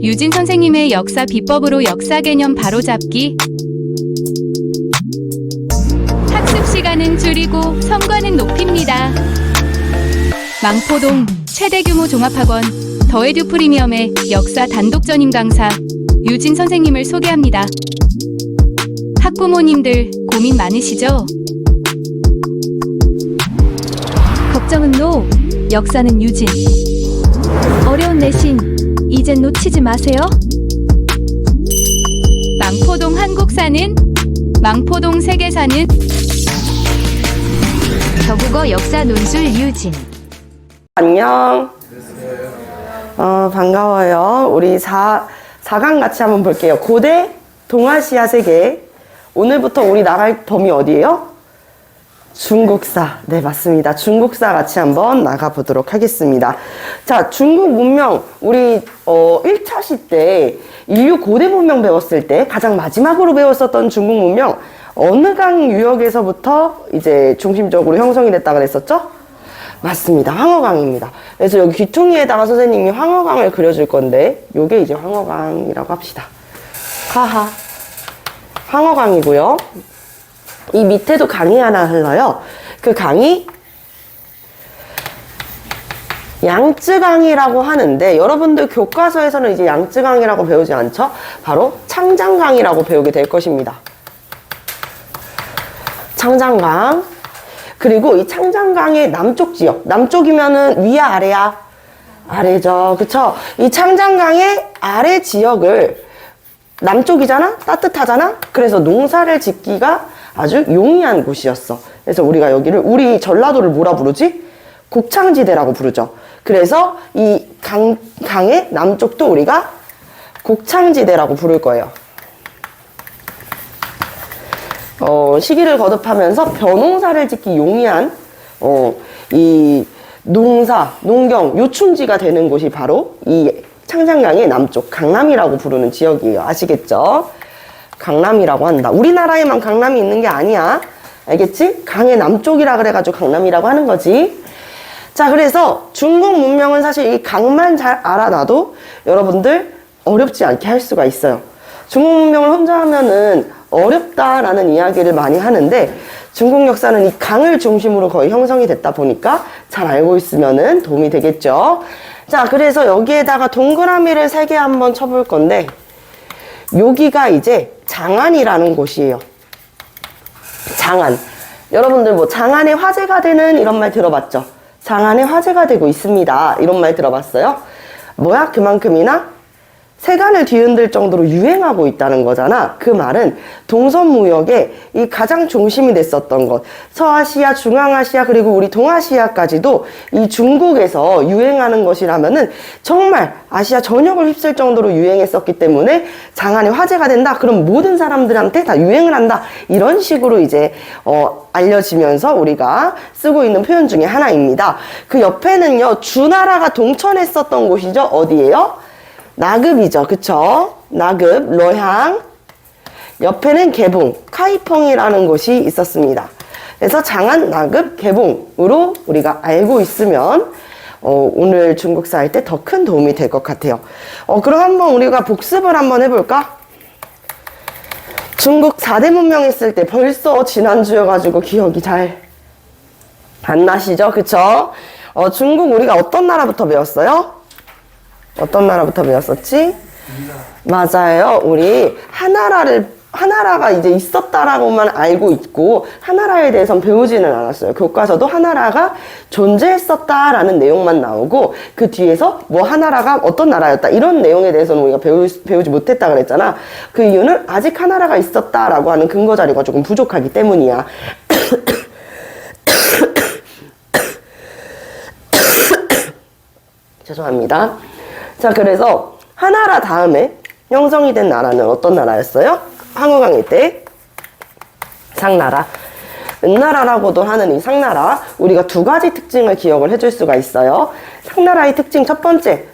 유진 선생님의 역사 비법으로 역사 개념 바로잡기. 학습 시간은 줄이고 성과는 높입니다. 망포동 최대 규모 종합학원 더에듀 프리미엄의 역사 단독 전임 강사 유진 선생님을 소개합니다. 학부모님들 고민 많으시죠? 걱정은 노, 역사는 유진. 어려운 내신 이젠 놓치지 마세요. 망포동 한국사는, 망포동 세계사는, 저국어 역사 논술 유진. 안녕. 반가워요. 우리 4강 같이 한번 볼게요. 고대 동아시아 세계. 오늘부터 우리 나갈 범위 어디예요? 중국사. 네, 맞습니다. 중국사 같이 한번 나가보도록 하겠습니다. 자, 중국 문명. 우리 1차 시 때 인류 고대 문명 배웠을 때 가장 마지막으로 배웠었던 중국 문명 어느 강 유역에서부터 이제 중심적으로 형성이 됐다 그랬었죠? 맞습니다. 황허강입니다. 그래서 여기 귀퉁이에다가 선생님이 황허강을 그려줄 건데 요게 이제 황허강이라고 합시다. 하하. 황허강이고요. 이 밑에도 강이 하나 흘러요. 그 강이 양쯔강이라고 하는데 여러분들 교과서에서는 이제 양쯔강이라고 배우지 않죠? 바로 창장강이라고 배우게 될 것입니다. 창장강. 그리고 이 창장강의 남쪽 지역, 남쪽이면은 위야 아래야? 아래죠. 그쵸? 이 창장강의 아래 지역을 남쪽이잖아? 따뜻하잖아? 그래서 농사를 짓기가 아주 용이한 곳이었어. 그래서 우리가 여기를, 우리 전라도를 뭐라 부르지? 곡창지대라고 부르죠. 그래서 이 강의 남쪽도 우리가 곡창지대라고 부를 거예요. 시기를 거듭하면서 벼농사를 짓기 용이한 이 농사, 농경, 요충지가 되는 곳이 바로 이 창장강의 남쪽 강남이라고 부르는 지역이에요. 아시겠죠? 강남이라고 한다. 우리나라에만 강남이 있는 게 아니야. 알겠지? 강의 남쪽이라 그래가지고 강남이라고 하는 거지. 자, 그래서 중국 문명은 사실 이 강만 잘 알아놔도 여러분들 어렵지 않게 할 수가 있어요. 중국 문명을 혼자 하면은 어렵다라는 이야기를 많이 하는데 중국 역사는 이 강을 중심으로 거의 형성이 됐다 보니까 잘 알고 있으면은 도움이 되겠죠. 자, 그래서 여기에다가 동그라미를 3개 한번 쳐볼 건데 여기가 이제 장안이라는 곳이에요. 장안. 여러분들 뭐 장안에 화제가 되는 이런 말 들어봤죠? 장안에 화제가 되고 있습니다. 이런 말 들어봤어요? 뭐야? 그만큼이나 세간을 뒤흔들 정도로 유행하고 있다는 거잖아. 그 말은 동서무역의 이 가장 중심이 됐었던 것. 서아시아, 중앙아시아, 그리고 우리 동아시아까지도 이 중국에서 유행하는 것이라면은 정말 아시아 전역을 휩쓸 정도로 유행했었기 때문에 장안에 화제가 된다. 그럼 모든 사람들한테 다 유행을 한다. 이런 식으로 이제 알려지면서 우리가 쓰고 있는 표현 중에 하나입니다. 그 옆에는요, 주나라가 동천했었던 곳이죠. 어디예요? 나급이죠. 그쵸? 나급, 러향. 옆에는 개봉, 카이펑이라는 곳이 있었습니다. 그래서 장안, 나급, 개봉으로 우리가 알고 있으면 오늘 중국사 할 때 더 큰 도움이 될 것 같아요. 그럼 한번 우리가 복습을 한번 해볼까? 중국 4대 문명 했을 때 벌써 지난주여가지고 기억이 잘 안 나시죠? 그쵸? 중국 우리가 어떤 나라부터 배웠어요? 어떤 나라부터 배웠었지? 맞아요. 우리 하나라가 이제 있었다라고만 알고 있고 하나라에 대해서는 배우지는 않았어요. 교과서도 하나라가 존재했었다라는 내용만 나오고 그 뒤에서 뭐 하나라가 어떤 나라였다 이런 내용에 대해서는 우리가 배우지 못했다 그랬잖아. 그 이유는 아직 하나라가 있었다라고 하는 근거 자료가 조금 부족하기 때문이야. 죄송합니다. 자, 그래서 하나라 다음에 형성이 된 나라는 어떤 나라였어요? 황후강일 때 상나라. 은나라라고도 하는 이 상나라. 우리가 두 가지 특징을 기억을 해줄 수가 있어요. 상나라의 특징 첫 번째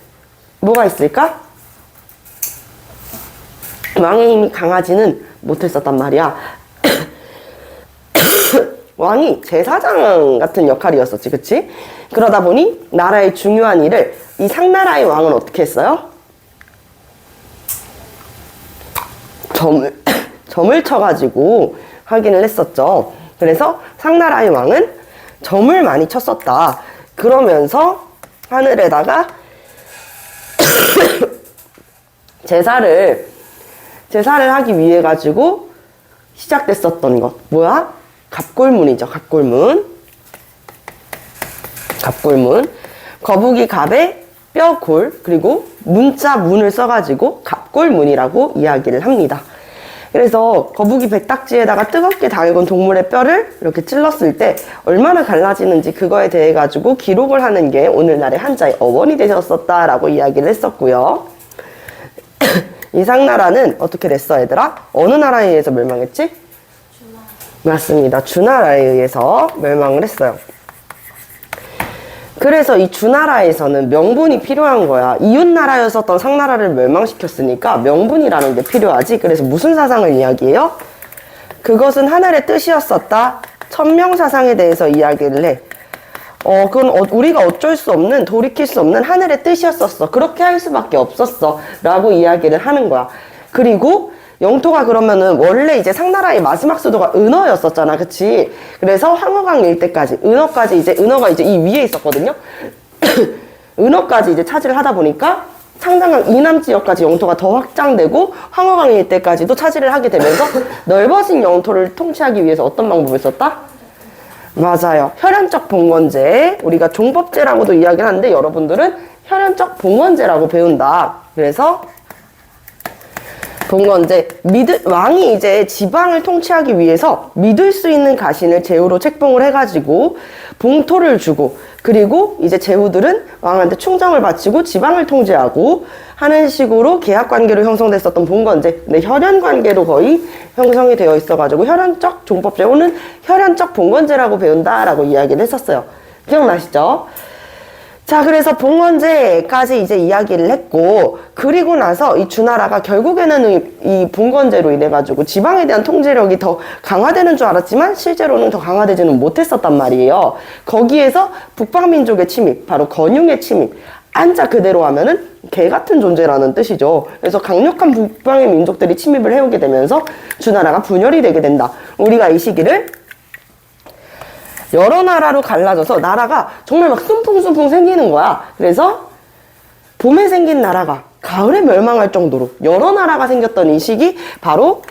뭐가 있을까? 왕의 힘이 강하지는 못했었단 말이야. 왕이 제사장 같은 역할이었었지, 그치? 그러다 보니 나라의 중요한 일을 이 상나라의 왕은 어떻게 했어요? 점을 쳐가지고 확인을 했었죠. 그래서 상나라의 왕은 점을 많이 쳤었다. 그러면서 하늘에다가 제사를 하기 위해 가지고 시작됐었던 것. 뭐야? 갑골문이죠. 갑골문. 거북이 갑에 뼈 골, 그리고 문자 문을 써가지고 갑골문이라고 이야기를 합니다. 그래서 거북이 백딱지에다가 뜨겁게 달군 동물의 뼈를 이렇게 찔렀을 때 얼마나 갈라지는지 그거에 대해 가지고 기록을 하는 게 오늘날의 한자의 어원이 되셨었다라고 이야기를 했었고요. 이 상나라는 어떻게 됐어, 얘들아? 어느 나라에 의해서 멸망했지? 맞습니다. 주나라에 의해서 멸망을 했어요. 그래서 이 주나라에서는 명분이 필요한 거야. 이웃나라였었던 상나라를 멸망시켰으니까 명분이라는 게 필요하지. 그래서 무슨 사상을 이야기해요? 그것은 하늘의 뜻이었었다. 천명사상에 대해서 이야기를 해. 그건 우리가 어쩔 수 없는, 돌이킬 수 없는 하늘의 뜻이었었어. 그렇게 할 수밖에 없었어. 라고 이야기를 하는 거야. 그리고 영토가 그러면은 원래 이제 상나라의 마지막 수도가 은어였었잖아. 그치? 그래서 황허강 일대까지, 은어가 이제 이 위에 있었거든요. 은어까지 이제 차지를 하다 보니까 창장강 이남 지역까지 영토가 더 확장되고 황허강 일대까지도 차지를 하게 되면서 넓어진 영토를 통치하기 위해서 어떤 방법을 썼다? 맞아요. 혈연적 봉건제. 우리가 종법제라고도 이야기를 하는데 여러분들은 혈연적 봉건제라고 배운다. 그래서 봉건제, 왕이 이제 지방을 통치하기 위해서 믿을 수 있는 가신을 제후로 책봉을 해가지고 봉토를 주고, 그리고 이제 제후들은 왕한테 충정을 바치고 지방을 통제하고 하는 식으로 계약관계로 형성됐었던 봉건제. 근데 혈연관계로 거의 형성이 되어 있어가지고 혈연적 종법제호는 혈연적 봉건제라고 배운다라고 이야기를 했었어요. 기억나시죠? 자, 그래서 봉건제까지 이제 이야기를 했고, 그리고 나서 이 주나라가 결국에는 이 봉건제로 인해가지고 지방에 대한 통제력이 더 강화되는 줄 알았지만 실제로는 더 강화되지는 못했었단 말이에요. 거기에서 북방민족의 침입, 바로 건융의 침입, 한자 그대로 하면은 개 같은 존재라는 뜻이죠. 그래서 강력한 북방의 민족들이 침입을 해오게 되면서 주나라가 분열이 되게 된다. 우리가 이 시기를 여러 나라로 갈라져서 나라가 정말 막 숨풍숨풍 생기는 거야. 그래서 봄에 생긴 나라가 가을에 멸망할 정도로 여러 나라가 생겼던 이 시기 바로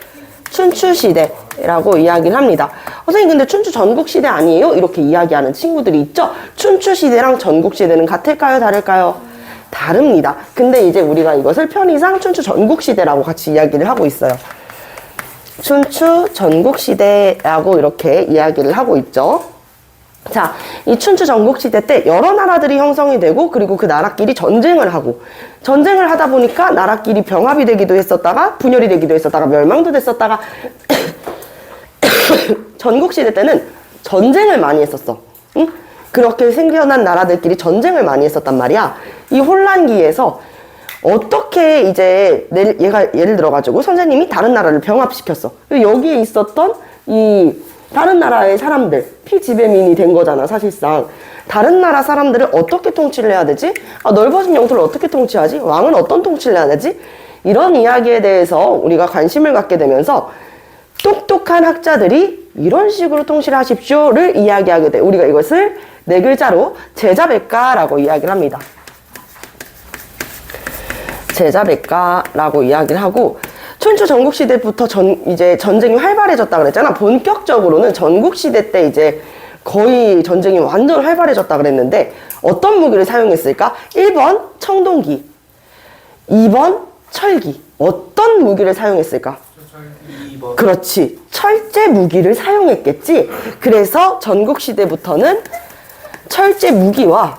춘추시대라고 이야기를 합니다. 선생님 근데 춘추 전국시대 아니에요? 이렇게 이야기하는 친구들이 있죠? 춘추시대랑 전국시대는 같을까요? 다를까요? 다릅니다. 근데 이제 우리가 이것을 편의상 춘추 전국시대라고 같이 이야기를 하고 있어요. 춘추 전국시대라고 이렇게 이야기를 하고 있죠. 자, 이 춘추 전국시대 때 여러 나라들이 형성이 되고, 그리고 그 나라끼리 전쟁을 하고, 전쟁을 하다 보니까 나라끼리 병합이 되기도 했었다가 분열이 되기도 했었다가 멸망도 됐었다가 전국시대 때는 전쟁을 많이 했었어. 응? 그렇게 생겨난 나라들끼리 전쟁을 많이 했었단 말이야. 이 혼란기에서 어떻게 이제 얘가 예를 들어가지고 선생님이 다른 나라를 병합시켰어. 여기에 있었던 이 다른 나라의 사람들, 피지배민이 된 거잖아, 사실상. 다른 나라 사람들을 어떻게 통치를 해야 되지? 넓어진 영토를 어떻게 통치하지? 왕은 어떤 통치를 해야 되지? 이런 이야기에 대해서 우리가 관심을 갖게 되면서 똑똑한 학자들이 이런 식으로 통치를 하십시오를 이야기하게 돼. 우리가 이것을 네 글자로 제자백가라고 이야기를 합니다. 제자백가라고 이야기를 하고, 춘추 전국시대부터 이제 전쟁이 활발해졌다 그랬잖아. 본격적으로는 전국시대 때 이제 거의 전쟁이 완전 활발해졌다 그랬는데, 어떤 무기를 사용했을까? 1번 청동기, 2번 철기. 어떤 무기를 사용했을까? 그렇지. 철제 무기를 사용했겠지. 그래서 전국시대부터는 철제 무기와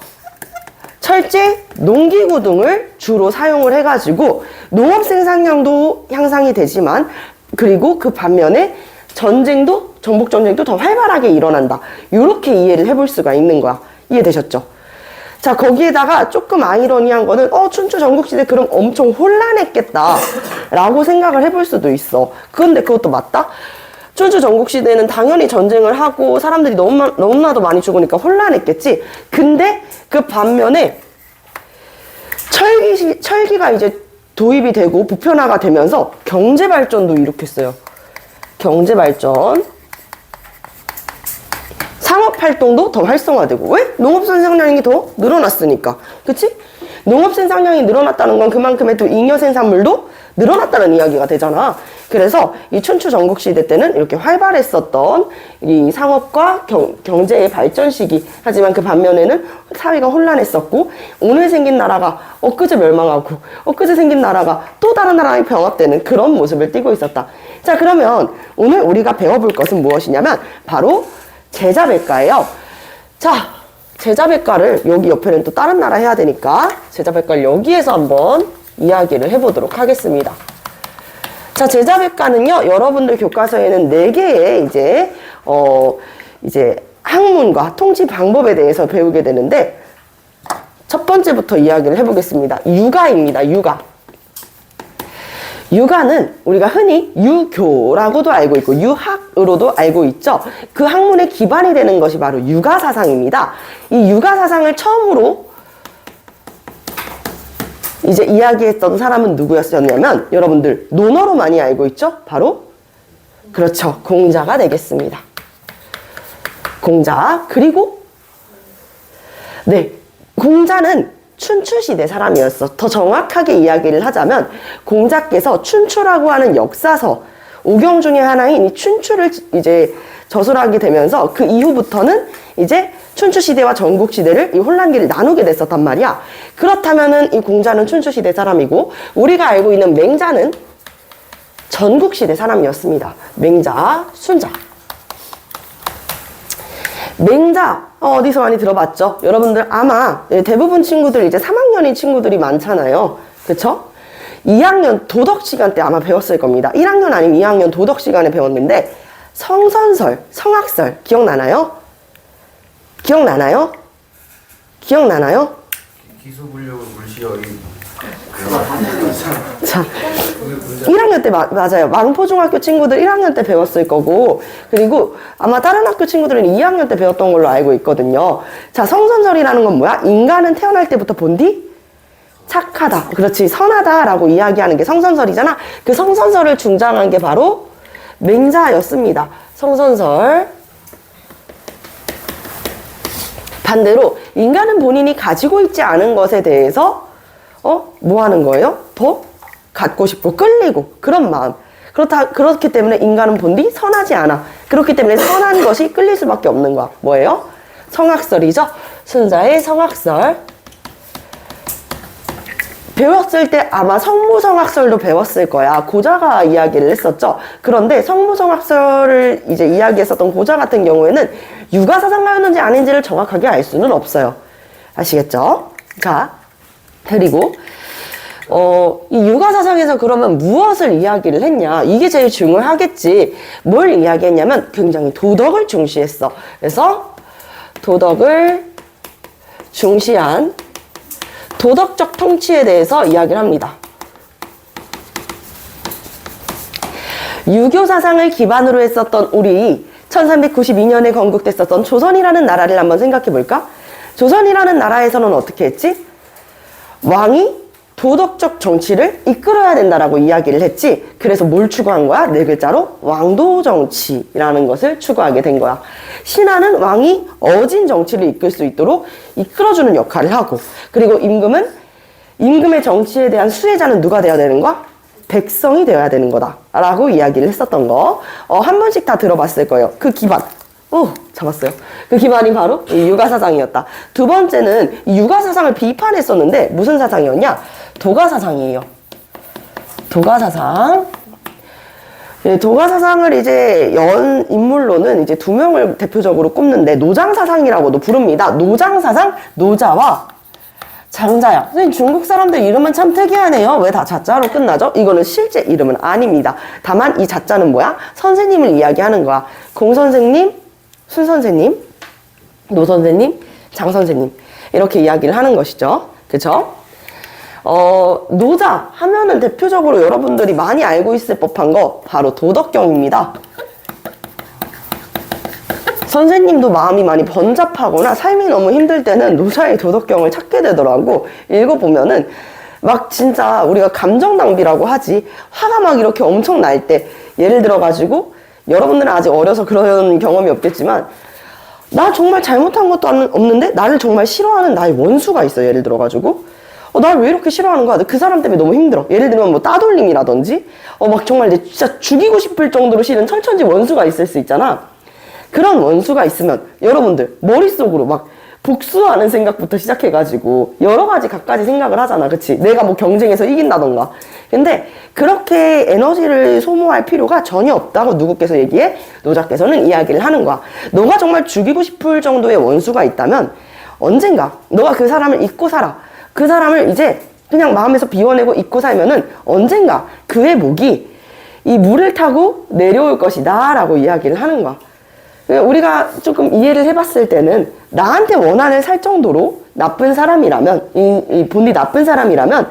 철제 농기구 등을 주로 사용을 해가지고 농업 생산량도 향상이 되지만, 그리고 그 반면에 전쟁도, 정복전쟁도 더 활발하게 일어난다. 이렇게 이해를 해볼 수가 있는 거야. 이해되셨죠? 자, 거기에다가 조금 아이러니한 거는 춘추 전국시대 그럼 엄청 혼란했겠다 라고 생각을 해볼 수도 있어. 그런데 그것도 맞다? 춘추 전국시대는 당연히 전쟁을 하고 사람들이 너무나도 많이 죽으니까 혼란했겠지. 근데 그 반면에 철기가 이제 도입이 되고 보편화가 되면서 경제 발전도 일으켰어요. 경제 발전. 상업 활동도 더 활성화되고. 왜? 농업 생산량이 더 늘어났으니까. 그치? 농업 생산량이 늘어났다는 건 그만큼의 또 잉여 생산물도 늘어났다는 이야기가 되잖아. 그래서 이 춘추 전국시대 때는 이렇게 활발했었던 이 상업과 경제의 발전 시기. 하지만 그 반면에는 사회가 혼란했었고, 오늘 생긴 나라가 엊그제 멸망하고, 엊그제 생긴 나라가 또 다른 나라에 병합되는 그런 모습을 띠고 있었다. 자, 그러면 오늘 우리가 배워볼 것은 무엇이냐면 바로 제자백과예요. 자, 제자백과를 여기 옆에는 또 다른 나라 해야 되니까 제자백과를 여기에서 한번 이야기를 해보도록 하겠습니다. 자, 제자백과는요, 여러분들 교과서에는 4개의 이제 학문과 통치 방법에 대해서 배우게 되는데, 첫 번째부터 이야기를 해보겠습니다. 육아입니다. 육아. 육아는 우리가 흔히 유교라고도 알고 있고 유학으로도 알고 있죠. 그 학문의 기반이 되는 것이 바로 육아사상입니다. 이 육아사상을 처음으로 이제 이야기했던 사람은 누구였냐면, 여러분들 논어로 많이 알고 있죠? 바로 그렇죠, 공자가 되겠습니다. 공자. 그리고 네, 공자는 춘추시대 사람이었어. 더 정확하게 이야기를 하자면 공자께서 춘추라고 하는 역사서 5경 중에 하나인 이 춘추를 이제 저술하게 되면서 그 이후부터는 이제 춘추시대와 전국시대를 이 혼란기를 나누게 됐었단 말이야. 그렇다면은 이 공자는 춘추시대 사람이고, 우리가 알고 있는 맹자는 전국시대 사람이었습니다. 맹자, 순자. 맹자, 어디서 많이 들어봤죠? 여러분들 아마 대부분 친구들 이제 3학년인 친구들이 많잖아요. 그쵸? 2학년 도덕 시간 때 아마 배웠을 겁니다. 1학년 아니면 2학년 도덕 시간에 배웠는데, 성선설, 성악설 기억나나요? 기억나나요? 기억나나요? 기수불력을 물시어. 자, 1학년 때 맞아요. 망포중학교 친구들 1학년 때 배웠을 거고, 그리고 아마 다른 학교 친구들은 2학년 때 배웠던 걸로 알고 있거든요. 자, 성선설이라는 건 뭐야? 인간은 태어날 때부터 본디 착하다. 그렇지, 선하다라고 이야기하는 게 성선설이잖아. 그 성선설을 중장한 게 바로 맹자였습니다. 성선설. 반대로 인간은 본인이 가지고 있지 않은 것에 대해서 뭐 하는 거예요? 더 갖고 싶고 끌리고 그런 마음. 그렇기 때문에 인간은 본디 선하지 않아. 그렇기 때문에 선한 것이 끌릴 수밖에 없는 거야. 뭐예요? 성악설이죠. 순자의 성악설. 배웠을 때 아마 성무성악설도 배웠을 거야. 고자가 이야기를 했었죠. 그런데 성무성악설을 이제 이야기했었던 고자 같은 경우에는 육아사상가였는지 아닌지를 정확하게 알 수는 없어요. 아시겠죠? 자, 그리고 이 육아사상에서 그러면 무엇을 이야기를 했냐? 이게 제일 중요하겠지. 뭘 이야기했냐면 굉장히 도덕을 중시했어. 그래서 도덕을 중시한 도덕적 통치에 대해서 이야기를 합니다. 유교 사상을 기반으로 했었던 우리 1392년에 건국됐었던 조선이라는 나라를 한번 생각해 볼까? 조선이라는 나라에서는 어떻게 했지? 왕이 도덕적 정치를 이끌어야 된다라고 이야기를 했지. 그래서 뭘 추구한 거야? 4글자로 왕도 정치라는 것을 추구하게 된 거야. 신하는 왕이 어진 정치를 이끌 수 있도록 이끌어주는 역할을 하고, 그리고 임금의 정치에 대한 수혜자는 누가 되어야 되는 거야? 백성이 되어야 되는 거다 라고 이야기를 했었던 거 한 번씩 다 들어봤을 거예요. 그 기반, 잡았어요. 그 기반이 바로 이 육아사상이었다. 두 번째는 이 육아사상을 비판했었는데 무슨 사상이었냐? 도가사상이에요. 도가사상. 도가사상을 이제 인물로는 이제 2명을 대표적으로 꼽는데, 노장사상이라고도 부릅니다. 노장사상, 노자와 장자야. 선생님, 중국 사람들 이름은 참 특이하네요. 왜 다 자자로 끝나죠? 이거는 실제 이름은 아닙니다. 다만 이 자자는 뭐야? 선생님을 이야기하는 거야. 공선생님, 순선생님, 노선생님, 장선생님, 이렇게 이야기를 하는 것이죠. 그쵸? 노자 하면은 대표적으로 여러분들이 많이 알고 있을 법한 거 바로 도덕경입니다. 선생님도 마음이 많이 번잡하거나 삶이 너무 힘들 때는 노자의 도덕경을 찾게 되더라고. 읽어보면은 막 진짜 우리가 감정 낭비라고 하지. 화가 막 이렇게 엄청 날 때, 예를 들어가지고, 여러분들은 아직 어려서 그런 경험이 없겠지만, 나 정말 잘못한 것도 없는데, 나를 정말 싫어하는 나의 원수가 있어, 예를 들어가지고. 나를 왜 이렇게 싫어하는 거야? 그 사람 때문에 너무 힘들어. 예를 들면 뭐 따돌림이라든지, 막 정말 내 진짜 죽이고 싶을 정도로 싫은 철천지 원수가 있을 수 있잖아. 그런 원수가 있으면 여러분들 머릿속으로 막 복수하는 생각부터 시작해가지고 여러 가지 갖가지 생각을 하잖아. 그치? 내가 뭐 경쟁에서 이긴다던가. 근데 그렇게 에너지를 소모할 필요가 전혀 없다고 누구께서 얘기해? 노자께서는 이야기를 하는 거야. 너가 정말 죽이고 싶을 정도의 원수가 있다면 언젠가 너가 그 사람을 잊고 살아. 그 사람을 이제 그냥 마음에서 비워내고 잊고 살면은 언젠가 그의 목이 이 물을 타고 내려올 것이다 라고 이야기를 하는 거야. 우리가 조금 이해를 해봤을 때는 나한테 원한을 살 정도로 나쁜 사람이라면, 이 본디 나쁜 사람이라면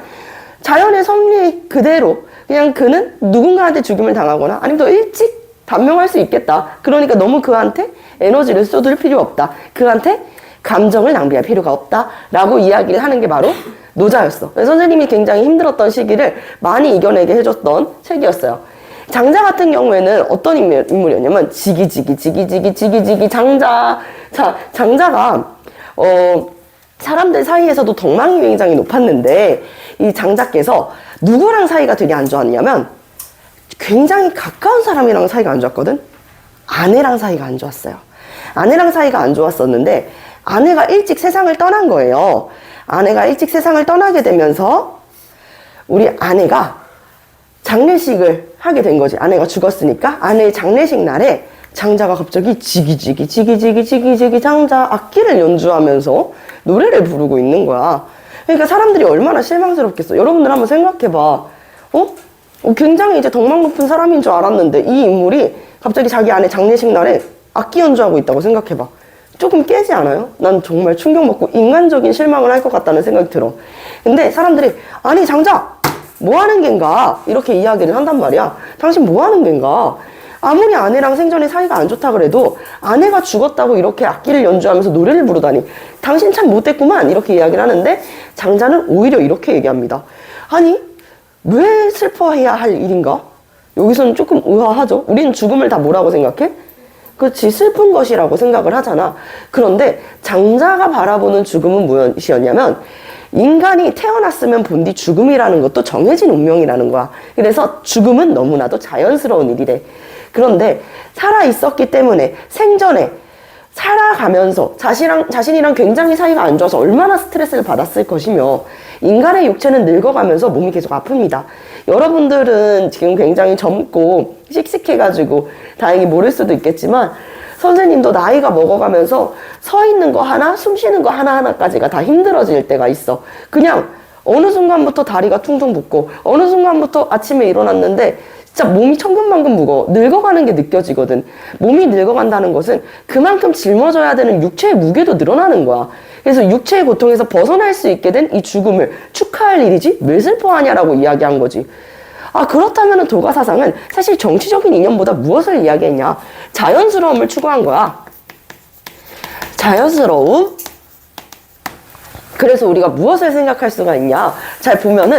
자연의 섭리 그대로 그냥 그는 누군가한테 죽임을 당하거나 아니면 더 일찍 단명할 수 있겠다. 그러니까 너무 그한테 에너지를 쏟을 필요 없다. 그한테 감정을 낭비할 필요가 없다 라고 이야기를 하는 게 바로 노자였어. 선생님이 굉장히 힘들었던 시기를 많이 이겨내게 해줬던 책이었어요. 장자 같은 경우에는 어떤 인물이었냐면 지기지기 장자. 자, 장자가 사람들 사이에서도 덕망이 굉장히 높았는데 이 장자께서 누구랑 사이가 되게 안 좋았냐면 굉장히 가까운 사람이랑 사이가 안 좋았거든. 아내랑 사이가 안 좋았어요. 아내랑 사이가 안 좋았었는데 아내가 일찍 세상을 떠난 거예요. 아내가 일찍 세상을 떠나게 되면서 우리 아내가 장례식을 하게 된 거지. 아내가 죽었으니까 아내의 장례식 날에 장자가 갑자기 지기지기 장자 악기를 연주하면서 노래를 부르고 있는 거야. 그러니까 사람들이 얼마나 실망스럽겠어. 여러분들 한번 생각해봐. 굉장히 이제 덕망 높은 사람인 줄 알았는데 이 인물이 갑자기 자기 아내 장례식 날에 악기 연주하고 있다고 생각해봐. 조금 깨지 않아요? 난 정말 충격먹고 인간적인 실망을 할 것 같다는 생각이 들어. 근데 사람들이 아니 장자 뭐 하는 겐가? 이렇게 이야기를 한단 말이야. 당신 뭐 하는 겐가? 아무리 아내랑 생전에 사이가 안 좋다 그래도 아내가 죽었다고 이렇게 악기를 연주하면서 노래를 부르다니 당신 참 못됐구만 이렇게 이야기를 하는데 장자는 오히려 이렇게 얘기합니다. 아니 왜 슬퍼해야 할 일인가? 여기서는 조금 의아하죠. 우리는 죽음을 다 뭐라고 생각해? 그렇지, 슬픈 것이라고 생각을 하잖아. 그런데 장자가 바라보는 죽음은 무엇이었냐면 인간이 태어났으면 본디 죽음이라는 것도 정해진 운명이라는 거야. 그래서 죽음은 너무나도 자연스러운 일이래. 그런데 살아있었기 때문에 생전에 살아가면서 자신이랑 굉장히 사이가 안 좋아서 얼마나 스트레스를 받았을 것이며 인간의 육체는 늙어가면서 몸이 계속 아픕니다. 여러분들은 지금 굉장히 젊고 씩씩해가지고 다행히 모를 수도 있겠지만 선생님도 나이가 먹어가면서 서 있는 거 하나, 숨 쉬는 거 하나하나까지가 다 힘들어질 때가 있어. 그냥 어느 순간부터 다리가 퉁퉁 붓고 어느 순간부터 아침에 일어났는데 진짜 몸이 천근만근 무거워. 늙어가는 게 느껴지거든. 몸이 늙어간다는 것은 그만큼 짊어져야 되는 육체의 무게도 늘어나는 거야. 그래서 육체의 고통에서 벗어날 수 있게 된 이 죽음을 축하할 일이지 왜 슬퍼하냐라고 이야기한 거지. 그렇다면 도가사상은 사실 정치적인 이념보다 무엇을 이야기했냐? 자연스러움을 추구한 거야. 자연스러움. 그래서 우리가 무엇을 생각할 수가 있냐? 잘 보면은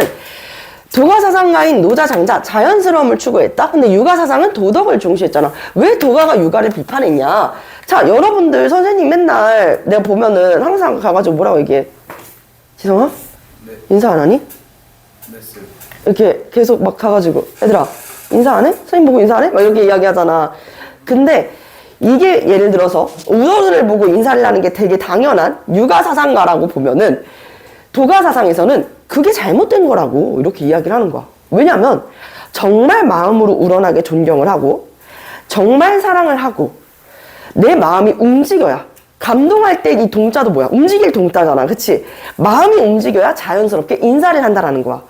도가사상가인 노자 장자 자연스러움을 추구했다. 근데 유가사상은 도덕을 중시했잖아. 왜 도가가 유가를 비판했냐? 자, 여러분들 선생님 맨날 내가 보면은 항상 가가지고 뭐라고 얘기해? 지성아? 네. 인사 안 하니? 네, 쌤. 이렇게 계속 막 가가지고 얘들아 인사 안 해? 선생님 보고 인사 안 해? 막 이렇게 이야기하잖아. 근데 이게 예를 들어서 우서를 보고 인사를 하는 게 되게 당연한 유가사상가라고 보면은 도가사상에서는 그게 잘못된 거라고 이렇게 이야기를 하는 거야. 왜냐면 정말 마음으로 우러나게 존경을 하고 정말 사랑을 하고 내 마음이 움직여야 감동할 때 이 동자도 뭐야? 움직일 동자잖아. 그치? 마음이 움직여야 자연스럽게 인사를 한다라는 거야.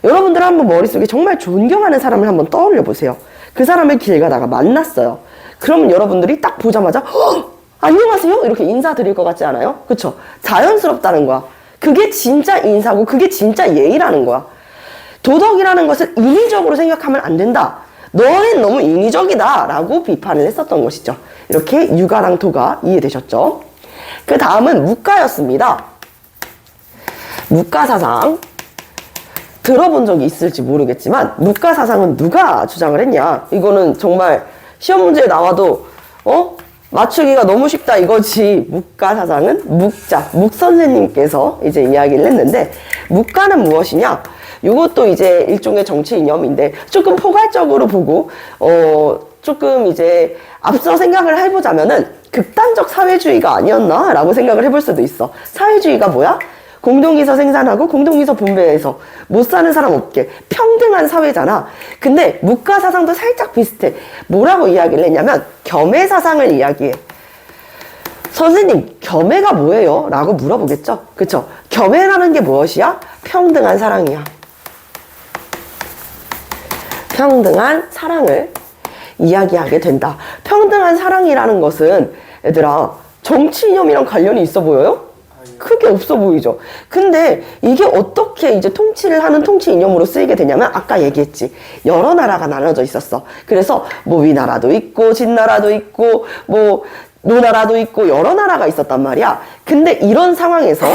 여러분들 한번 머릿속에 정말 존경하는 사람을 한번 떠올려 보세요. 그 사람을 길 가다가 만났어요. 그러면 여러분들이 딱 보자마자 안녕하세요? 이렇게 인사드릴 것 같지 않아요? 그쵸? 자연스럽다는 거야. 그게 진짜 인사고 그게 진짜 예의라는 거야. 도덕이라는 것을 인위적으로 생각하면 안 된다. 너는 너무 인위적이다 라고 비판을 했었던 것이죠. 이렇게 유가랑 도가 이해되셨죠? 그 다음은 묵가였습니다. 묵가사상. 들어본 적이 있을지 모르겠지만 묵가사상은 누가 주장을 했냐? 이거는 정말 시험 문제에 나와도 맞추기가 너무 쉽다 이거지. 묵가사상은 묵 선생님께서 이제 이야기를 했는데, 묵가는 무엇이냐? 이것도 이제 일종의 정치 이념인데 조금 포괄적으로 보고 조금 이제 앞서 생각을 해보자면은 극단적 사회주의가 아니었나? 라고 생각을 해볼 수도 있어. 사회주의가 뭐야? 공동에서 생산하고 공동에서 분배해서 못 사는 사람 없게 평등한 사회잖아. 근데 묵가 사상도 살짝 비슷해. 뭐라고 이야기를 했냐면 겸해 사상을 이야기해. 선생님, 겸해가 뭐예요? 라고 물어보겠죠. 그쵸? 겸해라는 게 무엇이야? 평등한 사랑이야. 평등한 사랑을 이야기하게 된다. 평등한 사랑이라는 것은 얘들아, 정치 이념이랑 관련이 있어 보여요? 크게 없어 보이죠. 근데 이게 어떻게 이제 통치를 하는 통치 이념으로 쓰이게 되냐면 아까 얘기했지. 여러 나라가 나눠져 있었어. 그래서 뭐 위나라도 있고 진나라도 있고 뭐 노나라도 있고 여러 나라가 있었단 말이야. 근데 이런 상황에서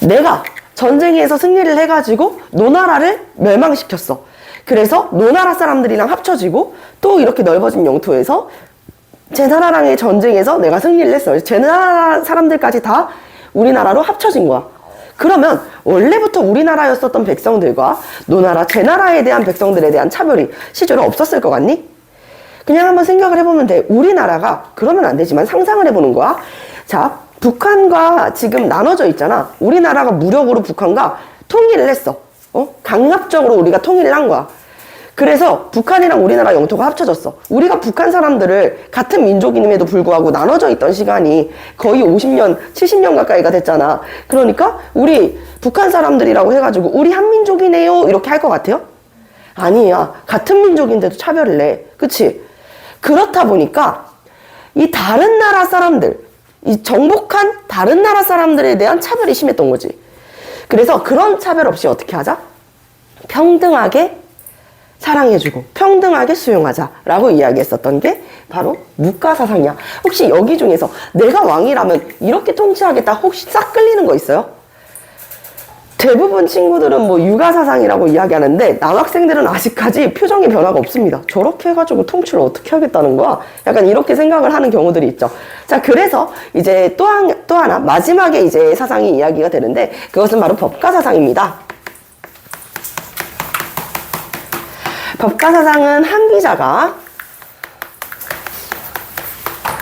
내가 전쟁에서 승리를 해가지고 노나라를 멸망시켰어. 그래서 노나라 사람들이랑 합쳐지고 또 이렇게 넓어진 영토에서 제 나라랑의 전쟁에서 내가 승리를 했어요. 제 나라 사람들까지 다 우리나라로 합쳐진 거야. 그러면 원래부터 우리나라였었던 백성들과 노나라, 제 나라에 대한 백성들에 대한 차별이 실제로 없었을 것 같니? 그냥 한번 생각을 해보면 돼. 우리나라가, 그러면 안 되지만 상상을 해보는 거야. 자, 북한과 지금 나눠져 있잖아. 우리나라가 무력으로 북한과 통일을 했어. 강압적으로 우리가 통일을 한 거야. 그래서 북한이랑 우리나라 영토가 합쳐졌어. 우리가 북한 사람들을 같은 민족임에도 불구하고 나눠져 있던 시간이 거의 50년, 70년 가까이가 됐잖아. 그러니까 우리 북한 사람들이라고 해가지고 우리 한민족이네요 이렇게 할 것 같아요? 아니야. 같은 민족인데도 차별을 내. 그치? 그렇다 보니까 이 다른 나라 사람들, 이 정복한 다른 나라 사람들에 대한 차별이 심했던 거지. 그래서 그런 차별 없이 어떻게 하자? 평등하게 사랑해주고 평등하게 수용하자라고 이야기했었던 게 바로 묵가사상이야. 혹시 여기 중에서 내가 왕이라면 이렇게 통치하겠다 혹시 싹 끌리는 거 있어요? 대부분 친구들은 뭐 육아사상이라고 이야기하는데 남학생들은 아직까지 표정의 변화가 없습니다. 저렇게 해가지고 통치를 어떻게 하겠다는 거야? 약간 이렇게 생각을 하는 경우들이 있죠. 자, 그래서 이제 또 하나 마지막에 이제 사상이 이야기가 되는데 그것은 바로 법가사상입니다. 법가사상은 한 기자가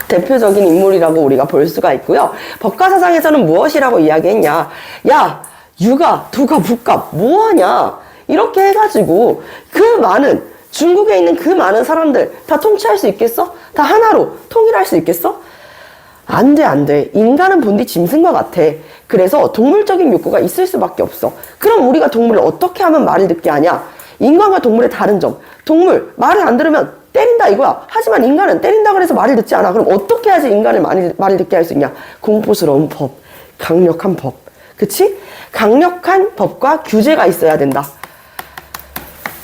대표적인 인물이라고 우리가 볼 수가 있고요. 법가사상에서는 무엇이라고 이야기했냐? 야, 육아, 두가, 묵가 뭐하냐? 이렇게 해가지고 중국에 있는 그 많은 사람들 다 통치할 수 있겠어? 다 하나로 통일할 수 있겠어? 안 돼, 안 돼. 인간은 본디 짐승과 같아. 그래서 동물적인 욕구가 있을 수밖에 없어. 그럼 우리가 동물을 어떻게 하면 말을 듣게 하냐? 인간과 동물의 다른 점. 동물, 말을 안 들으면 때린다 이거야. 하지만 인간은 때린다 그래서 말을 듣지 않아. 그럼 어떻게 해야지 인간을 말을 듣게 할 수 있냐? 공포스러운 법, 강력한 법. 그치? 강력한 법과 규제가 있어야 된다.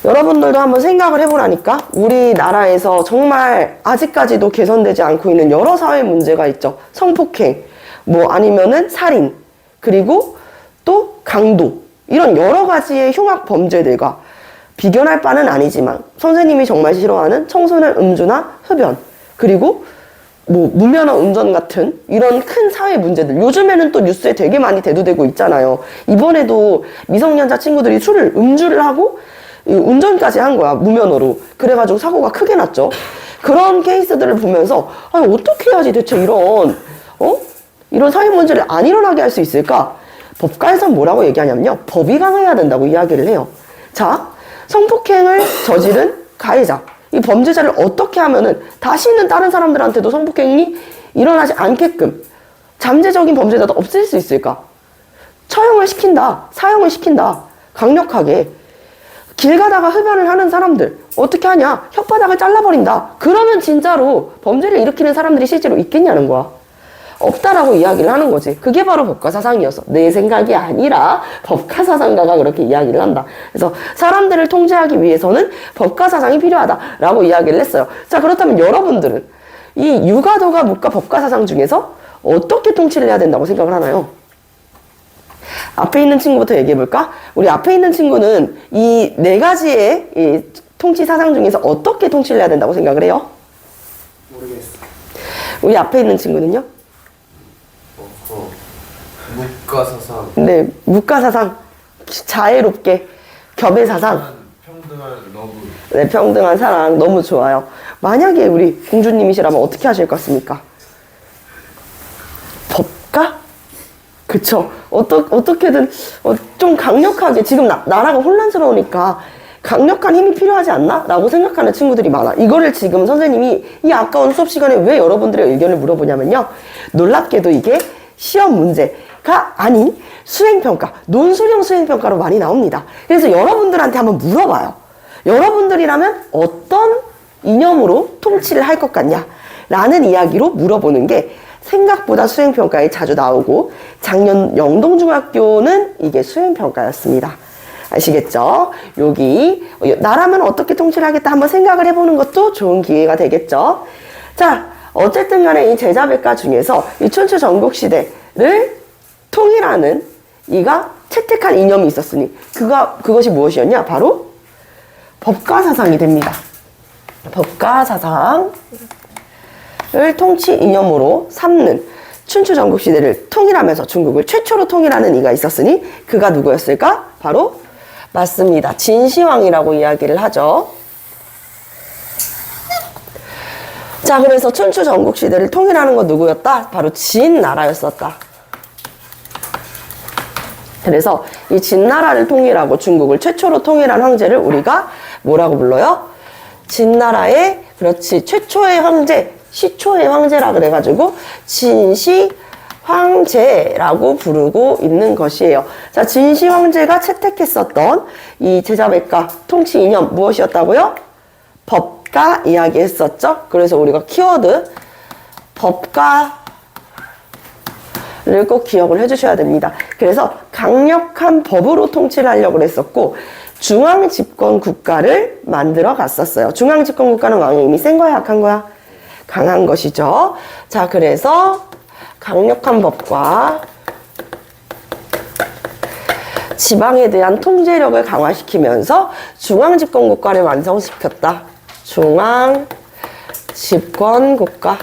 여러분들도 한번 생각을 해보라니까. 우리나라에서 정말 아직까지도 개선되지 않고 있는 여러 사회 문제가 있죠. 성폭행, 뭐 아니면은 살인, 그리고 또 강도. 이런 여러 가지의 흉악 범죄들과 비견할 바는 아니지만 선생님이 정말 싫어하는 청소년 음주나 흡연, 그리고 뭐 무면허 운전 같은 이런 큰 사회 문제들 요즘에는 또 뉴스에 되게 많이 대두되고 있잖아요. 이번에도 미성년자 친구들이 음주를 하고 운전까지 한 거야, 무면허로. 그래가지고 사고가 크게 났죠. 그런 케이스들을 보면서 아니, 어떻게 해야지 대체 이런 사회 문제를 안 일어나게 할 수 있을까? 법가에선 뭐라고 얘기하냐면요, 법이 강해야 된다고 이야기를 해요. 자, 성폭행을 저지른 가해자, 이 범죄자를 어떻게 하면은 다시는 다른 사람들한테도 성폭행이 일어나지 않게끔 잠재적인 범죄자도 없앨 수 있을까? 처형을 시킨다, 사형을 시킨다, 강력하게. 길 가다가 흡연을 하는 사람들 어떻게 하냐? 혓바닥을 잘라버린다. 그러면 진짜로 범죄를 일으키는 사람들이 실제로 있겠냐는 거야. 없다라고 이야기를 하는 거지. 그게 바로 법가사상이었어. 내 생각이 아니라 법가사상가가 그렇게 이야기를 한다. 그래서 사람들을 통제하기 위해서는 법가사상이 필요하다라고 이야기를 했어요. 자, 그렇다면 여러분들은 이 육아도가 묵가 법가사상 중에서 어떻게 통치를 해야 된다고 생각을 하나요? 앞에 있는 친구부터 얘기해볼까? 우리 앞에 있는 친구는 이 네 가지의 이 통치 사상 중에서 어떻게 통치를 해야 된다고 생각을 해요? 모르겠어. 우리 앞에 있는 친구는요? 묵가사상. 네, 묵가사상, 자애롭게, 겸해사상, 평등한 러브. 네, 평등한 사랑 너무 좋아요. 만약에 우리 공주님이시라면 어떻게 하실 것 같습니까? 법가? 그쵸. 어떻게든 좀 강력하게 지금 나라가 혼란스러우니까 강력한 힘이 필요하지 않나? 라고 생각하는 친구들이 많아. 이거를 지금 선생님이 이 아까운 수업 시간에 왜 여러분들의 의견을 물어보냐면요. 놀랍게도 이게 시험 문제가 아닌 수행평가, 논술형 수행평가로 많이 나옵니다. 그래서 여러분들한테 한번 물어봐요. 여러분들이라면 어떤 이념으로 통치를 할 것 같냐? 라는 이야기로 물어보는 게 생각보다 수행평가에 자주 나오고 작년 영동중학교는 이게 수행평가였습니다. 아시겠죠? 여기 나라면 어떻게 통치를 하겠다 한번 생각을 해보는 것도 좋은 기회가 되겠죠. 자, 어쨌든 간에 이 제자백과 중에서 이 춘추 전국시대를 통일하는 이가 채택한 이념이 있었으니 그것이 무엇이었냐? 바로 법가사상이 됩니다. 법가사상을 통치 이념으로 삼는 춘추 전국시대를 통일하면서 중국을 최초로 통일하는 이가 있었으니 그가 누구였을까? 바로 맞습니다. 진시황이라고 이야기를 하죠. 자, 그래서 춘추 전국시대를 통일하는 건 누구였다? 바로 진나라였었다. 그래서 이 진나라를 통일하고 중국을 최초로 통일한 황제를 우리가 뭐라고 불러요? 진나라의, 그렇지, 최초의 황제, 시초의 황제라 그래가지고 진시 황제라고 부르고 있는 것이에요. 자, 진시 황제가 채택했었던 이 제자백과 통치 이념 무엇이었다고요? 법가 이야기했었죠. 그래서 우리가 키워드 법가를 꼭 기억을 해주셔야 됩니다. 그래서 강력한 법으로 통치를 하려고 했었고 중앙집권 국가를 만들어 갔었어요. 중앙집권 국가는 왕의 힘이 센 거야, 약한 거야? 강한 것이죠. 자, 그래서 강력한 법과 지방에 대한 통제력을 강화시키면서 중앙집권 국가를 완성시켰다. 중앙집권 국가.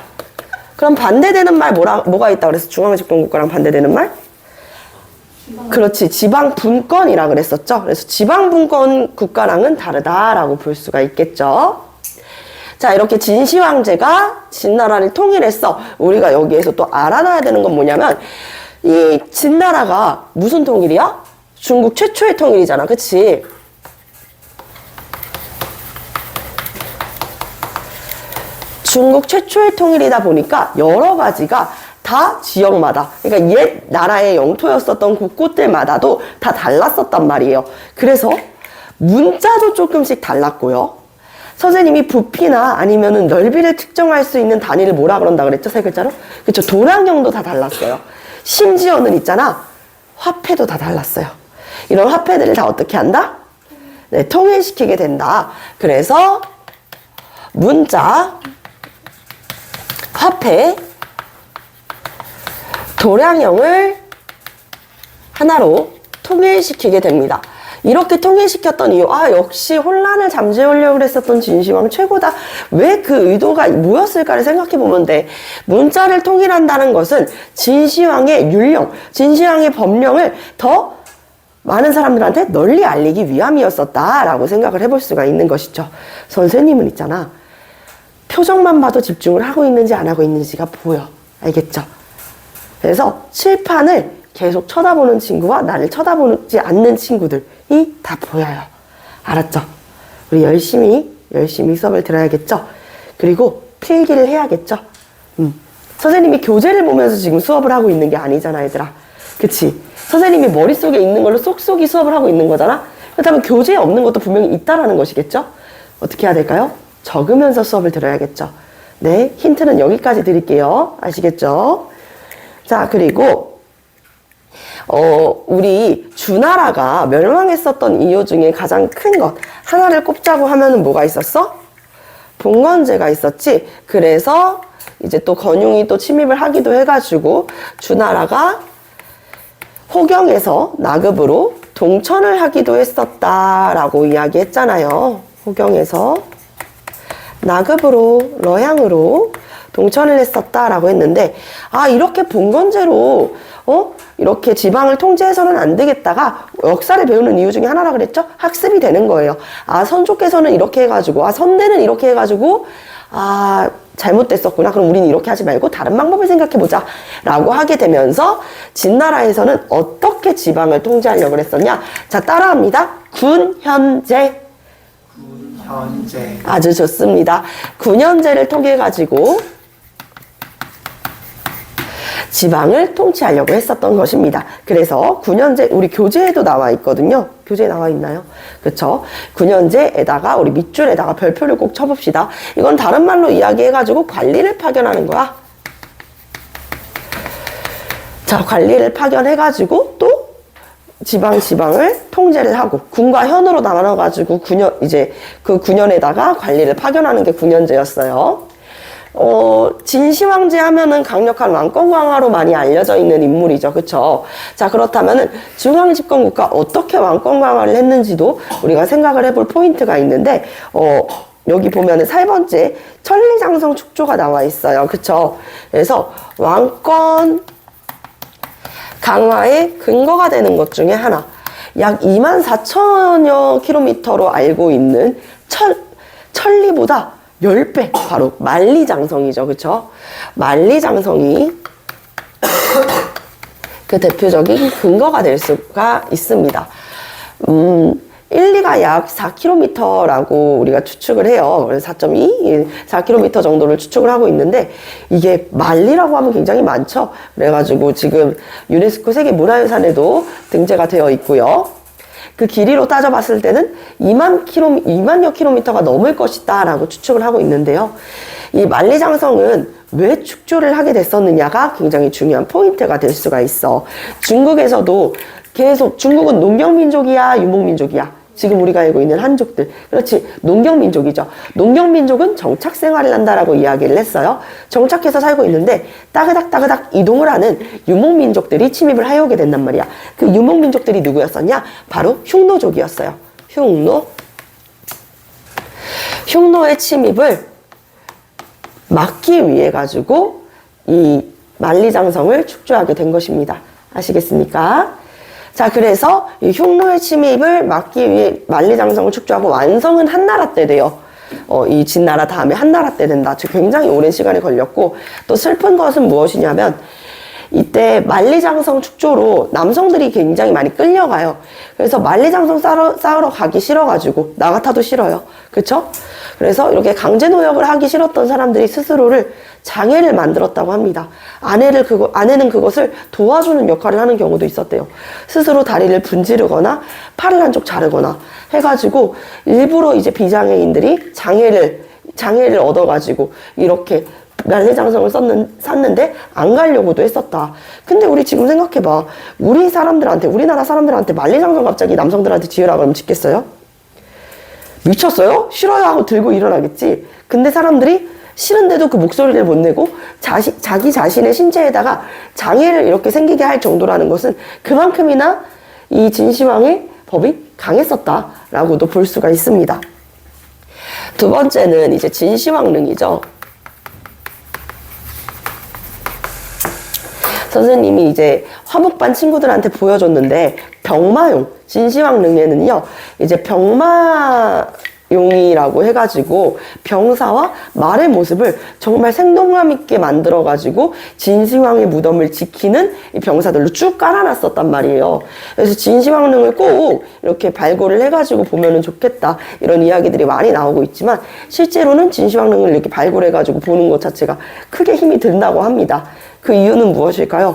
그럼 반대되는 말 뭐가 있다 그래서 중앙집권 국가랑 반대되는 말? 그렇지, 지방분권이라 그랬었죠. 그래서 지방분권 국가랑은 다르다라고 볼 수가 있겠죠. 자, 이렇게 진시황제가 진나라를 통일했어. 우리가 여기에서 또 알아놔야 되는 건 뭐냐면 이 진나라가 무슨 통일이야? 중국 최초의 통일이잖아. 그치? 중국 최초의 통일이다 보니까 여러 가지가 다 지역마다, 그러니까 옛 나라의 영토였었던 곳곳들마다도 다 달랐었단 말이에요. 그래서 문자도 조금씩 달랐고요. 선생님이 부피나 아니면은 넓이를 측정할 수 있는 단위를 뭐라 그런다 그랬죠? 세 글자로? 그쵸. 도량형도 다 달랐어요. 심지어는 있잖아. 화폐도 다 달랐어요. 이런 화폐들을 다 어떻게 한다? 네, 통일시키게 된다. 그래서 문자, 화폐, 도량형을 하나로 통일시키게 됩니다. 이렇게 통일시켰던 이유, 역시 혼란을 잠재우려고 했었던 진시황 최고다. 왜 그 의도가 뭐였을까를 생각해보면 돼. 문자를 통일한다는 것은 진시황의 율령, 진시황의 법령을 더 많은 사람들한테 널리 알리기 위함이었었다라고 생각을 해볼 수가 있는 것이죠. 선생님은 있잖아. 표정만 봐도 집중을 하고 있는지 안 하고 있는지가 보여. 알겠죠? 그래서 칠판을 계속 쳐다보는 친구와 나를 쳐다보지 않는 친구들이 다 보여요. 알았죠? 우리 열심히 수업을 들어야겠죠? 그리고 필기를 해야겠죠? 선생님이 교재를 보면서 지금 수업을 하고 있는 게 아니잖아, 얘들아. 그치? 선생님이 머릿속에 있는 걸로 쏙쏙이 수업을 하고 있는 거잖아? 그렇다면 교재에 없는 것도 분명히 있다라는 것이겠죠? 어떻게 해야 될까요? 적으면서 수업을 들어야겠죠? 네, 힌트는 여기까지 드릴게요. 아시겠죠? 자, 그리고 우리 주나라가 멸망했었던 이유 중에 가장 큰 것 하나를 꼽자고 하면은 뭐가 있었어? 봉건제가 있었지. 그래서 이제 또 건용이 또 침입을 하기도 해가지고 주나라가 호경에서 나급으로 동천을 하기도 했었다라고 이야기했잖아요. 호경에서 나급으로 러양으로 동천을 했었다라고 했는데, 아, 이렇게 봉건제로 이렇게 지방을 통제해서는 안 되겠다가 역사를 배우는 이유 중에 하나라 그랬죠? 학습이 되는 거예요. 아, 선조께서는 이렇게 해가지고, 아, 선대는 이렇게 해가지고, 아, 잘못됐었구나. 그럼 우리는 이렇게 하지 말고 다른 방법을 생각해보자. 라고 하게 되면서 진나라에서는 어떻게 지방을 통제하려고 했었냐? 자, 따라합니다. 군현제. 현재 아주 좋습니다. 군현제를 통해 가지고 지방을 통치하려고 했었던 것입니다. 그래서 군현제, 우리 교재에도 나와 있거든요. 교재에 나와 있나요? 그쵸? 군현제에다가 우리 밑줄에다가 별표를 꼭 쳐봅시다. 이건 다른 말로 이야기해가지고 관리를 파견하는 거야. 자, 관리를 파견해가지고 또 지방을 통제를 하고 군과 현으로 나눠가지고 군현, 이제 그 군현에다가 관리를 파견하는 게 군현제였어요. 진시황제 하면은 강력한 왕권 강화로 많이 알려져 있는 인물이죠. 그쵸? 자, 그렇다면은 중앙집권국가 어떻게 왕권 강화를 했는지도 우리가 생각을 해볼 포인트가 있는데, 여기 보면은 4번째 천리장성 축조가 나와 있어요. 그쵸? 그래서 왕권 강화의 근거가 되는 것 중에 하나, 약 24,000여 킬로미터로 알고 있는 천리보다 10배, 바로 만리장성이죠. 그쵸? 만리장성이 그 대표적인 근거가 될 수가 있습니다. 1리가 약 4km라고 우리가 추측을 해요. 그래서 4.2, 4km 정도를 추측을 하고 있는데, 이게 만리라고 하면 굉장히 많죠. 그래가지고 지금 유네스코 세계문화유산에도 등재가 되어 있고요. 그 길이로 따져봤을 때는 2만여 킬로미터가 넘을 것이다 라고 추측을 하고 있는데요. 이 만리장성은 왜 축조를 하게 됐었느냐가 굉장히 중요한 포인트가 될 수가 있어. 중국에서도 계속, 중국은 농경민족이야, 유목민족이야? 지금 우리가 알고 있는 한족들. 그렇지, 농경민족이죠. 농경민족은 정착 생활을 한다라고 이야기를 했어요. 정착해서 살고 있는데 따그닥 이동을 하는 유목민족들이 침입을 해오게 된단 말이야. 그 유목민족들이 누구였었냐? 바로 흉노족이었어요. 흉노의 침입을 막기 위해 가지고 이 만리장성을 축조하게 된 것입니다. 아시겠습니까? 자, 그래서 이 흉노의 침입을 막기 위해 만리장성을 축조하고, 완성은 한나라 때 돼요. 이 진나라 다음에 한나라 때 된다. 즉 굉장히 오랜 시간이 걸렸고, 또 슬픈 것은 무엇이냐면 이때 만리장성 축조로 남성들이 굉장히 많이 끌려가요. 그래서 만리장성 쌓으러 가기 싫어가지고, 나 같아도 싫어요. 그쵸? 그래서 이렇게 강제노역을 하기 싫었던 사람들이 스스로를 장애를 만들었다고 합니다. 아내는 그것을 도와주는 역할을 하는 경우도 있었대요. 스스로 다리를 분지르거나 팔을 한쪽 자르거나 해가지고 일부러 이제 비장애인들이 장애를 얻어가지고 이렇게 만리장성을 쌌는데 안 가려고도 했었다. 근데 우리 지금 생각해봐. 우리나라 사람들한테 만리장성 갑자기 남성들한테 지으라 그러면 짓겠어요? 미쳤어요? 싫어요 하고 들고 일어나겠지. 근데 사람들이 싫은데도 그 목소리를 못 내고 자기 자신의 신체에다가 장애를 이렇게 생기게 할 정도라는 것은 그만큼이나 이 진시황의 법이 강했었다라고도 볼 수가 있습니다. 두 번째는 이제 진시황릉이죠. 선생님이 이제 화목반 친구들한테 보여줬는데, 병마용, 진시황릉에는요, 이제 병마용이라고 해가지고 병사와 말의 모습을 정말 생동감 있게 만들어가지고 진시황의 무덤을 지키는 이 병사들로 쭉 깔아놨었단 말이에요. 그래서 진시황릉을 꼭 이렇게 발굴을 해가지고 보면은 좋겠다, 이런 이야기들이 많이 나오고 있지만, 실제로는 진시황릉을 이렇게 발굴해가지고 보는 것 자체가 크게 힘이 든다고 합니다. 그 이유는 무엇일까요?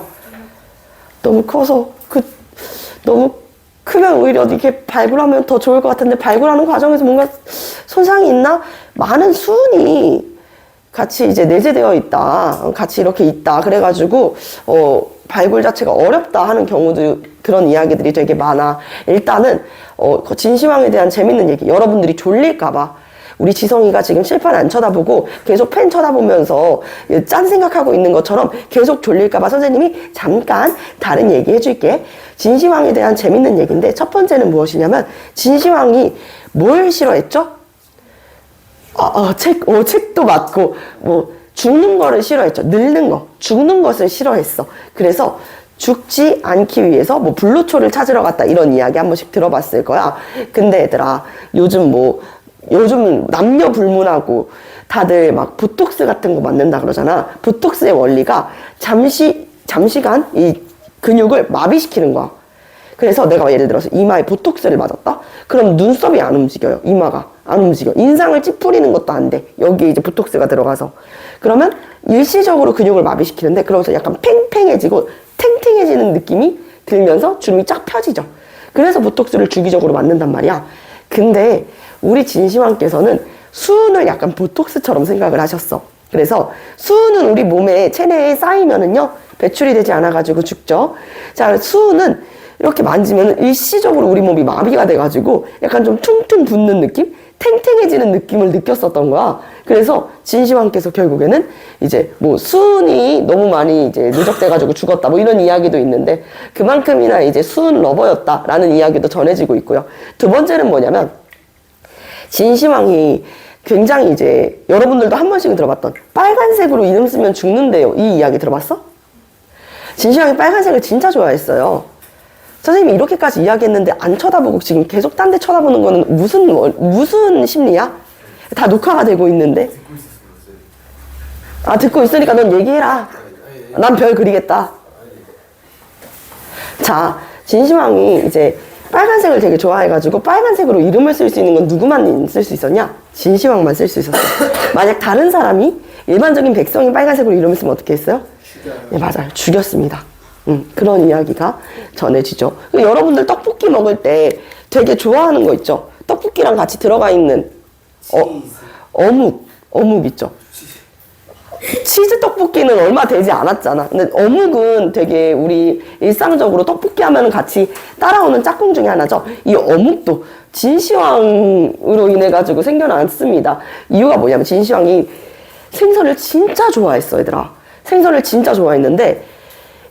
너무 커서, 너무 크면 오히려 이렇게 발굴하면 더 좋을 것 같은데, 발굴하는 과정에서 뭔가 손상이 있나? 많은 수은이 같이 이제 내재되어 있다. 같이 이렇게 있다. 그래가지고, 발굴 자체가 어렵다 하는 경우도, 그런 이야기들이 되게 많아. 일단은, 진시황에 대한 재밌는 얘기. 여러분들이 졸릴까봐. 우리 지성이가 지금 칠판 안 쳐다보고 계속 펜 쳐다보면서 짠 생각하고 있는 것처럼 계속 졸릴까봐 선생님이 잠깐 다른 얘기 해줄게. 진시황에 대한 재밌는 얘기인데 첫 번째는 무엇이냐면 진시황이 뭘 싫어했죠? 책도 맞고 뭐 죽는 거를 싫어했죠. 늙는 거, 죽는 것을 싫어했어. 그래서 죽지 않기 위해서 뭐 불로초를 찾으러 갔다 이런 이야기 한 번씩 들어봤을 거야. 근데 얘들아 요즘 남녀 불문하고 다들 막 보톡스 같은 거 맞는다 그러잖아. 보톡스의 원리가 잠시간 이 근육을 마비시키는 거야. 그래서 내가 예를 들어서 이마에 보톡스를 맞았다? 그럼 눈썹이 안 움직여요. 이마가 안 움직여. 인상을 찌푸리는 것도 안 돼. 여기에 이제 보톡스가 들어가서. 그러면 일시적으로 근육을 마비시키는데 그러면서 약간 팽팽해지고 탱탱해지는 느낌이 들면서 주름이 쫙 펴지죠. 그래서 보톡스를 주기적으로 맞는단 말이야. 근데 우리 진시황께서는 수은을 약간 보톡스처럼 생각을 하셨어. 그래서 수은은 우리 몸에 체내에 쌓이면은요 배출이 되지 않아가지고 죽죠. 자, 수은은 이렇게 만지면 일시적으로 우리 몸이 마비가 돼가지고 약간 좀 퉁퉁 붓는 느낌? 탱탱해지는 느낌을 느꼈었던 거야. 그래서 진시황께서 결국에는 이제 뭐 수은이 너무 많이 이제 누적돼가지고 죽었다 뭐 이런 이야기도 있는데 그만큼이나 이제 수은 러버였다라는 이야기도 전해지고 있고요. 두 번째는 뭐냐면 진시황이 굉장히 이제 여러분들도 한 번씩은 들어봤던 빨간색으로 이름 쓰면 죽는데요. 이 이야기 들어봤어? 진시황이 빨간색을 진짜 좋아했어요. 선생님이 이렇게까지 이야기했는데 안 쳐다보고 지금 계속 딴 데 쳐다보는 거는 무슨 심리야? 다 녹화가 되고 있는데. 아, 듣고 있으니까 넌 얘기해라. 난 별 그리겠다. 자, 진시황이 이제 빨간색을 되게 좋아해가지고 빨간색으로 이름을 쓸 수 있는 건 누구만 쓸 수 있었냐? 진시황만 쓸 수 있었어. 만약 다른 사람이 일반적인 백성이 빨간색으로 이름을 쓰면 어떻게 했어요? 네, 맞아요. 죽였습니다. 그런 이야기가 전해지죠. 여러분들 떡볶이 먹을 때 되게 좋아하는 거 있죠? 떡볶이랑 같이 들어가 있는 어묵 있죠? 치즈 떡볶이는 얼마 되지 않았잖아. 근데 어묵은 되게 우리 일상적으로 떡볶이 하면 같이 따라오는 짝꿍 중에 하나죠. 이 어묵도 진시황으로 인해 가지고 생겨났습니다. 이유가 뭐냐면 진시황이 생선을 진짜 좋아했어, 얘들아. 생선을 진짜 좋아했는데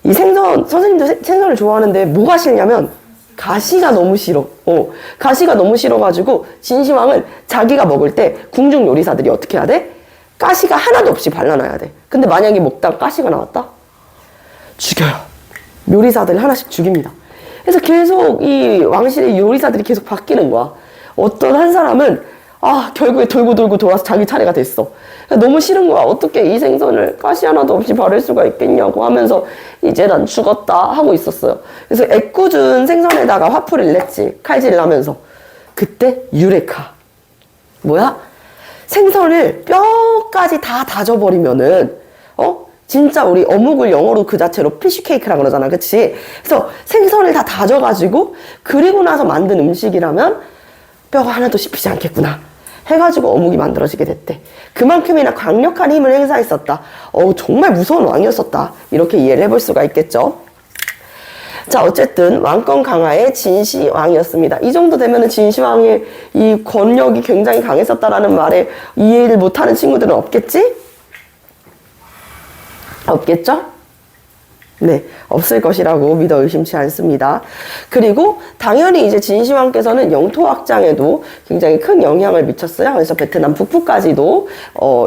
이 선생님도 생선을 좋아하는데 뭐가 싫냐면 가시가 너무 싫어. 가시가 너무 싫어가지고 진시황은 자기가 먹을 때 궁중 요리사들이 어떻게 해야 돼? 가시가 하나도 없이 발라놔야 돼. 근데 만약에 먹다가 가시가 나왔다? 죽여요. 요리사들이 하나씩 죽입니다. 그래서 계속 이 왕실의 요리사들이 계속 바뀌는 거야. 어떤 한 사람은 결국에 돌고 돌아서 자기 차례가 됐어. 너무 싫은 거야. 어떻게 이 생선을 가시 하나도 없이 바를 수가 있겠냐고 하면서 이제 난 죽었다 하고 있었어요. 그래서 애꿎은 생선에다가 화풀이를 냈지. 칼질을 하면서. 그때 유레카. 뭐야? 생선을 뼈까지 다 다져버리면은 진짜 우리 어묵을 영어로 그 자체로 피쉬케이크라 그러잖아. 그치? 그래서 생선을 다 다져가지고 그리고 나서 만든 음식이라면 뼈가 하나도 씹히지 않겠구나 해가지고 어묵이 만들어지게 됐대. 그만큼이나 강력한 힘을 행사했었다. 정말 무서운 왕이었었다. 이렇게 이해를 해볼 수가 있겠죠. 자, 어쨌든 왕권 강화의 진시황이었습니다. 이 정도 되면은 진시황의 이 권력이 굉장히 강했었다라는 말에 이해를 못하는 친구들은 없겠지? 없겠죠? 네, 없을 것이라고 믿어 의심치 않습니다. 그리고 당연히 이제 진시황께서는 영토 확장에도 굉장히 큰 영향을 미쳤어요. 그래서 베트남 북부까지도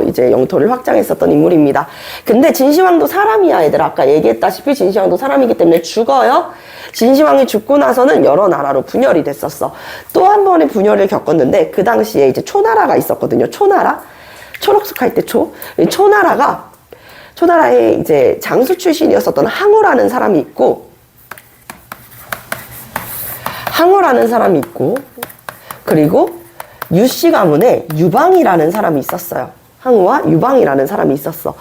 이제 영토를 확장했었던 인물입니다. 근데 진시황도 사람이야, 얘들아. 아까 얘기했다시피 진시황도 사람이기 때문에 죽어요. 진시황이 죽고 나서는 여러 나라로 분열이 됐었어. 또 한 번의 분열을 겪었는데 그 당시에 이제 초나라가 있었거든요. 초나라? 초록색할 때 초? 이 초나라의 이제 장수 출신이었었던 항우라는 사람이 있고, 그리고 유씨 가문에 유방이라는 사람이 있었어요. 항우와 유방이라는 사람이 있었어.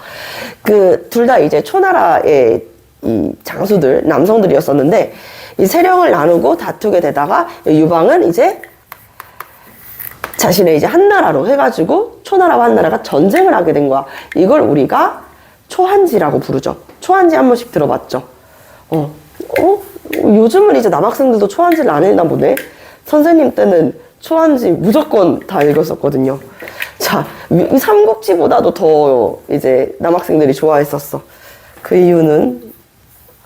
그 둘 다 이제 초나라의 이 장수들, 남성들이었었는데 이 세력을 나누고 다투게 되다가 유방은 이제 자신의 이제 한나라로 해가지고 초나라와 한나라가 전쟁을 하게 된 거야. 이걸 우리가 초한지라고 부르죠. 초한지 한 번씩 들어봤죠. 요즘은 이제 남학생들도 초한지를 안 읽나 보네. 선생님 때는 초한지 무조건 다 읽었었거든요. 자, 이 삼국지보다도 더 이제 남학생들이 좋아했었어. 그 이유는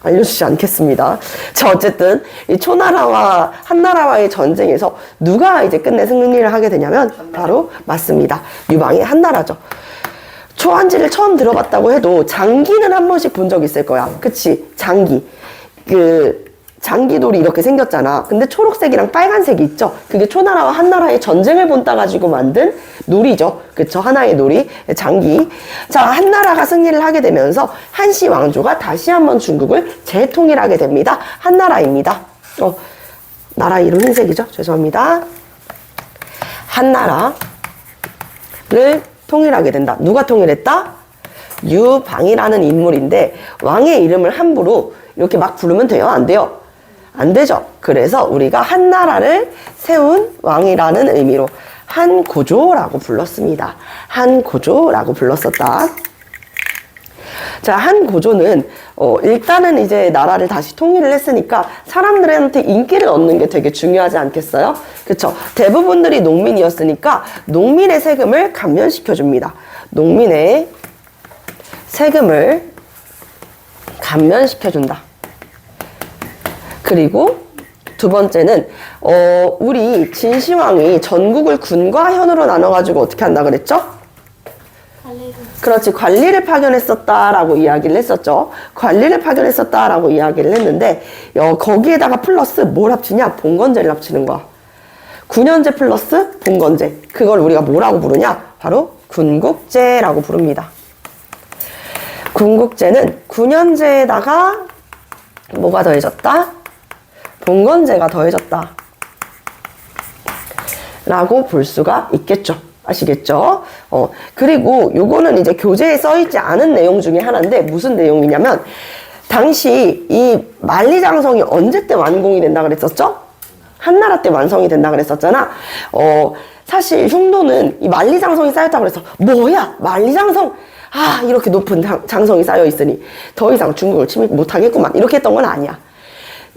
알려주지 않겠습니다. 자, 어쨌든 이 초나라와 한나라와의 전쟁에서 누가 이제 끝내 승리를 하게 되냐면 바로 맞습니다. 유방의 한나라죠. 초안지를 처음 들어봤다고 해도 장기는 한 번씩 본 적 있을 거야. 그치? 장기. 장기돌이 이렇게 생겼잖아. 근데 초록색이랑 빨간색이 있죠. 그게 초나라와 한나라의 전쟁을 본따 가지고 만든 놀이죠. 그쵸? 하나의 놀이, 장기. 자, 한나라가 승리를 하게 되면서 한시 왕조가 다시 한번 중국을 재통일하게 됩니다. 한나라입니다. 나라 이름 흰색이죠. 죄송합니다. 한나라를 통일하게 된다. 누가 통일했다? 유방이라는 인물인데 왕의 이름을 함부로 이렇게 막 부르면 돼요? 안 돼요? 안 되죠. 그래서 우리가 한나라를 세운 왕이라는 의미로 한고조라고 불렀습니다. 한고조라고 불렀었다. 자, 한고조는 일단은 이제 나라를 다시 통일을 했으니까 사람들한테 인기를 얻는 게 되게 중요하지 않겠어요? 그쵸? 대부분들이 농민이었으니까 농민의 세금을 감면시켜 줍니다. 농민의 세금을 감면시켜 준다. 그리고 두 번째는 우리 진시황이 전국을 군과 현으로 나눠가지고 어떻게 한다 그랬죠? 그렇지, 관리를 파견했었다라고 이야기를 했었죠. 관리를 파견했었다라고 이야기를 했는데 거기에다가 플러스 뭘 합치냐? 봉건제를 합치는 거야. 군현제 플러스 봉건제. 그걸 우리가 뭐라고 부르냐? 바로 군국제라고 부릅니다. 군국제는 군현제에다가 뭐가 더해졌다? 봉건제가 더해졌다 라고 볼 수가 있겠죠. 아시겠죠? 그리고 요거는 이제 교재에 써있지 않은 내용 중에 하나인데 무슨 내용이냐면 당시 이 만리장성이 언제 때 완공이 된다 그랬었죠? 한나라 때 완성이 된다 그랬었잖아. 사실 흉노는 이 만리장성이 쌓였다 그래서 뭐야 만리장성 이렇게 높은 장성이 쌓여 있으니 더 이상 중국을 침입 못하겠구만 이렇게 했던 건 아니야.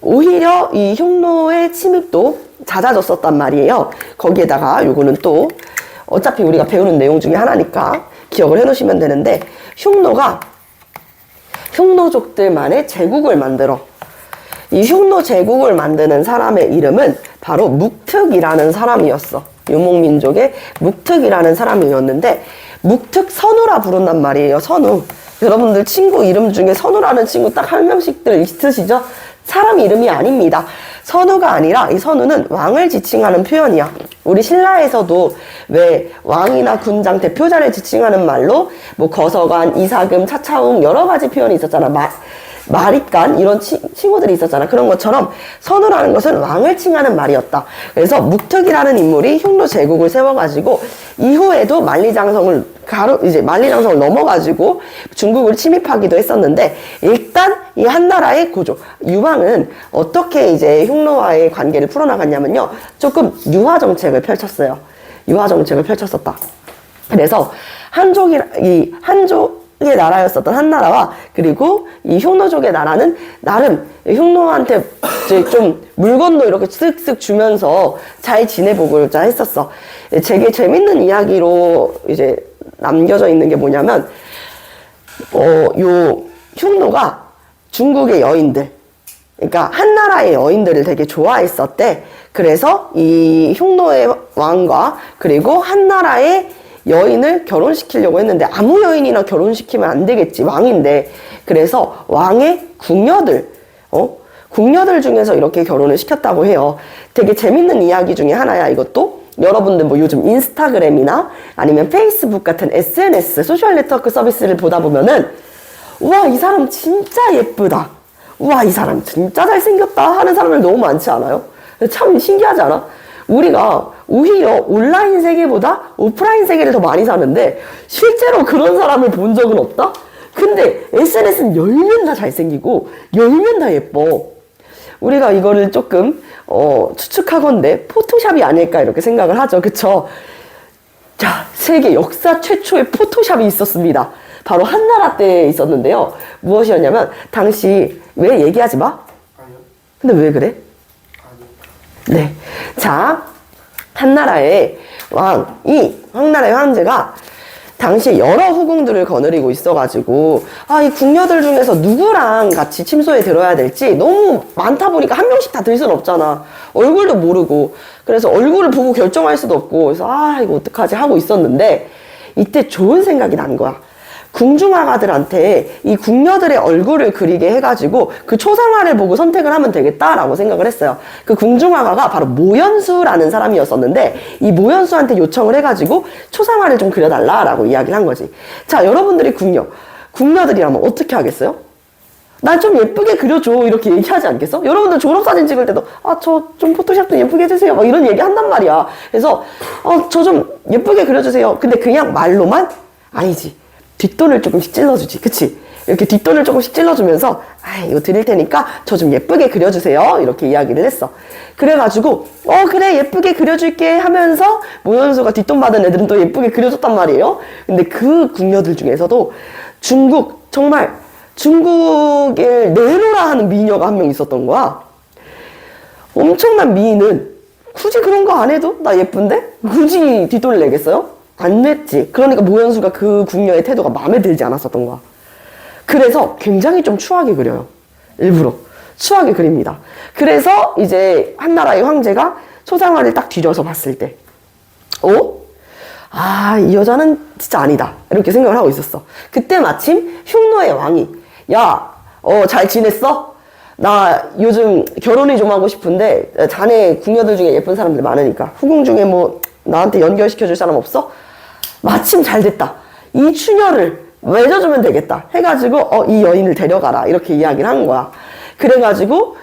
오히려 이 흉노의 침입도 잦아졌었단 말이에요. 거기에다가 요거는 또 어차피 우리가 배우는 내용 중에 하나니까 기억을 해 놓으시면 되는데 흉노가 흉노족들만의 제국을 만들어. 이 흉노 제국을 만드는 사람의 이름은 바로 묵특이라는 사람이었어. 유목민족의 묵특이라는 사람이었는데 묵특 선우라 부른단 말이에요. 선우. 여러분들 친구 이름 중에 선우라는 친구 딱 한 명씩들 있으시죠? 사람 이름이 아닙니다. 선우가 아니라 이 선우는 왕을 지칭하는 표현이야. 우리 신라에서도 왜 왕이나 군장 대표자를 지칭하는 말로 뭐 거서관, 이사금, 차차웅 여러 가지 표현이 있었잖아. 마릿간 이런 친구들이 있었잖아. 그런 것처럼 선우라는 것은 왕을 칭하는 말이었다. 그래서 묵특이라는 인물이 흉노 제국을 세워가지고 이후에도 만리장성을 넘어가지고 중국을 침입하기도 했었는데 일단 이 한나라의 고조 유방은 어떻게 이제 흉노와의 관계를 풀어나갔냐면요. 조금 유화 정책을 펼쳤어요. 유화 정책을 펼쳤었다. 그래서 한족의 나라였었던 한나라와 그리고 이 흉노족의 나라는 나름 흉노한테 이제 좀 물건도 이렇게 쓱쓱 주면서 잘 지내보고자 했었어. 되게 재밌는 이야기로 이제 남겨져 있는 게 뭐냐면 요 흉노가 중국의 여인들, 그러니까 한나라의 여인들을 되게 좋아했었대. 그래서 이 흉노의 왕과 그리고 한나라의 여인을 결혼시키려고 했는데 아무 여인이나 결혼시키면 안 되겠지. 왕인데. 그래서 왕의 궁녀들 중에서 이렇게 결혼을 시켰다고 해요. 되게 재밌는 이야기 중에 하나야, 이것도. 여러분들 뭐 요즘 인스타그램이나 아니면 페이스북 같은 SNS, 소셜 네트워크 서비스를 보다 보면은 우와, 이 사람 진짜 예쁘다. 우와, 이 사람 진짜 잘생겼다 하는 사람들 너무 많지 않아요? 참 신기하지 않아? 우리가 오히려 온라인 세계보다 오프라인 세계를 더 많이 사는데 실제로 그런 사람을 본 적은 없다? 근데 SNS는 열면 다 잘생기고 열면 다 예뻐. 우리가 이거를 조금 추측하건대 포토샵이 아닐까 이렇게 생각을 하죠. 그쵸? 자, 세계 역사 최초의 포토샵이 있었습니다. 바로 한나라 때에 있었는데요. 무엇이었냐면 당시 왜 얘기하지 마? 아니요. 근데 왜 그래? 아니요. 네. 자, 한나라의 왕제가 당시에 여러 후궁들을 거느리고 있어가지고 이 궁녀들 중에서 누구랑 같이 침소에 들어야 될지 너무 많다 보니까 한 명씩 다 들 수는 없잖아. 얼굴도 모르고. 그래서 얼굴을 보고 결정할 수도 없고. 그래서 이거 어떡하지 하고 있었는데 이때 좋은 생각이 난 거야. 궁중화가들한테 이 궁녀들의 얼굴을 그리게 해가지고 그 초상화를 보고 선택을 하면 되겠다라고 생각을 했어요. 그 궁중화가가 바로 모연수라는 사람이었었는데 이 모연수한테 요청을 해가지고 초상화를 좀 그려달라라고 이야기를 한 거지. 자, 여러분들이 궁녀들이라면 어떻게 하겠어요? 난 좀 예쁘게 그려줘 이렇게 얘기하지 않겠어? 여러분들 졸업사진 찍을 때도 저 좀 포토샵 좀 예쁘게 해주세요 막 이런 얘기 한단 말이야. 그래서 저 좀 예쁘게 그려주세요. 근데 그냥 말로만 아니지. 뒷돈을 조금씩 찔러주지. 그치? 이렇게 뒷돈을 조금씩 찔러주면서 이거 드릴 테니까 저 좀 예쁘게 그려주세요 이렇게 이야기를 했어. 그래가지고 그래 예쁘게 그려줄게 하면서 모연수가 뒷돈 받은 애들은 또 예쁘게 그려줬단 말이에요. 근데 그 궁녀들 중에서도 정말 중국을 내로라 하는 미녀가 한 명 있었던 거야. 엄청난 미인은 굳이 그런 거 안 해도 나 예쁜데? 굳이 뒷돈을 내겠어요? 안 냈지. 그러니까 모연수가 그 궁녀의 태도가 마음에 들지 않았었던 거야. 그래서 굉장히 좀 추하게 그려요. 일부러 추하게 그립니다. 그래서 이제 한나라의 황제가 초상화를 딱 뒤져서 봤을 때 이 여자는 진짜 아니다 이렇게 생각을 하고 있었어. 그때 마침 흉노의 왕이 잘 지냈어? 나 요즘 결혼이 좀 하고 싶은데 자네 궁녀들 중에 예쁜 사람들 많으니까 후궁 중에 뭐 나한테 연결시켜줄 사람 없어? 마침 잘 됐다. 이 추녀를 맺어주면 되겠다 해가지고 이 여인을 데려가라 이렇게 이야기를 한 거야. 그래가지고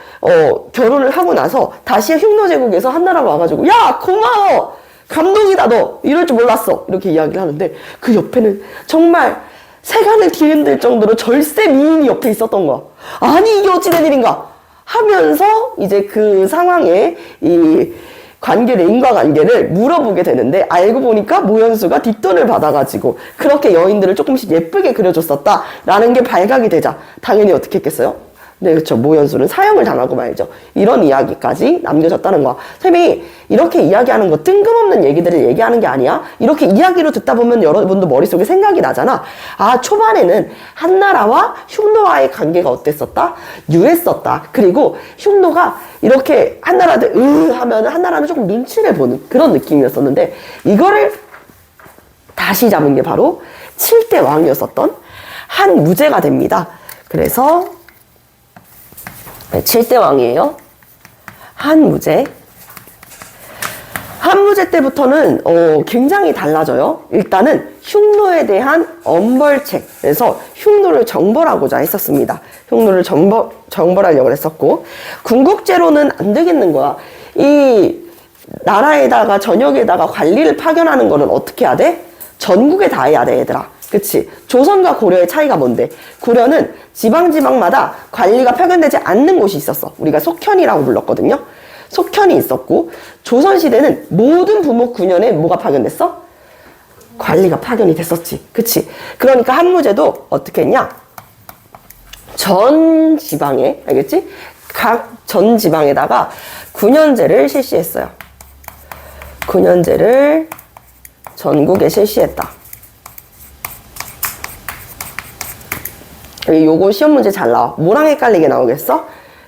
결혼을 하고 나서 다시 흉노제국에서 한나라가 와가지고 야 고마워 감동이다 너 이럴 줄 몰랐어 이렇게 이야기를 하는데 그 옆에는 정말 세간을 뒤흔들 정도로 절세 미인이 옆에 있었던 거야. 아니 이게 어찌된 일인가 하면서 이제 그 상황에 이 인과관계를 물어보게 되는데 알고 보니까 모연수가 뒷돈을 받아가지고 그렇게 여인들을 조금씩 예쁘게 그려줬었다라는 게 발각이 되자 당연히 어떻게 했겠어요? 네, 그렇죠. 모연수는 사형을 당하고 말죠. 이런 이야기까지 남겨졌다는 거야. 쌤이 이렇게 이야기하는 거 뜬금없는 얘기들을 얘기하는 게 아니야. 이렇게 이야기로 듣다 보면 여러분도 머릿속에 생각이 나잖아. 초반에는 한나라와 흉노와의 관계가 어땠었다? 유했었다. 그리고 흉노가 이렇게 한나라한테 하면 한나라는 조금 눈치를 보는 그런 느낌이었었는데 이거를 다시 잡은 게 바로 7대 왕이었었던 한무제가 됩니다. 그래서 7대 왕이에요. 한무제 때부터는 굉장히 달라져요. 일단은 흉노에 대한 엄벌책, 그래서 흉노를 정벌하고자 했었습니다. 흉노를 정벌하려고 했었고 궁극제로는 안 되겠는 거야. 이 나라에다가 전역에다가 관리를 파견하는 거는 어떻게 해야 돼? 전국에 다 해야 돼 얘들아. 그치? 조선과 고려의 차이가 뭔데? 고려는 지방마다 관리가 파견되지 않는 곳이 있었어. 우리가 속현이라고 불렀거든요. 속현이 있었고 조선시대는 모든 부목 9년에 뭐가 파견됐어? 관리가 파견이 됐었지. 그치? 그러니까 한무제도 어떻게 했냐? 전 지방에, 알겠지? 각 전 지방에다가 9년제를 실시했어요. 9년제를 전국에 실시했다. 요거 시험 문제 잘 나와. 뭐랑 헷갈리게 나오겠어?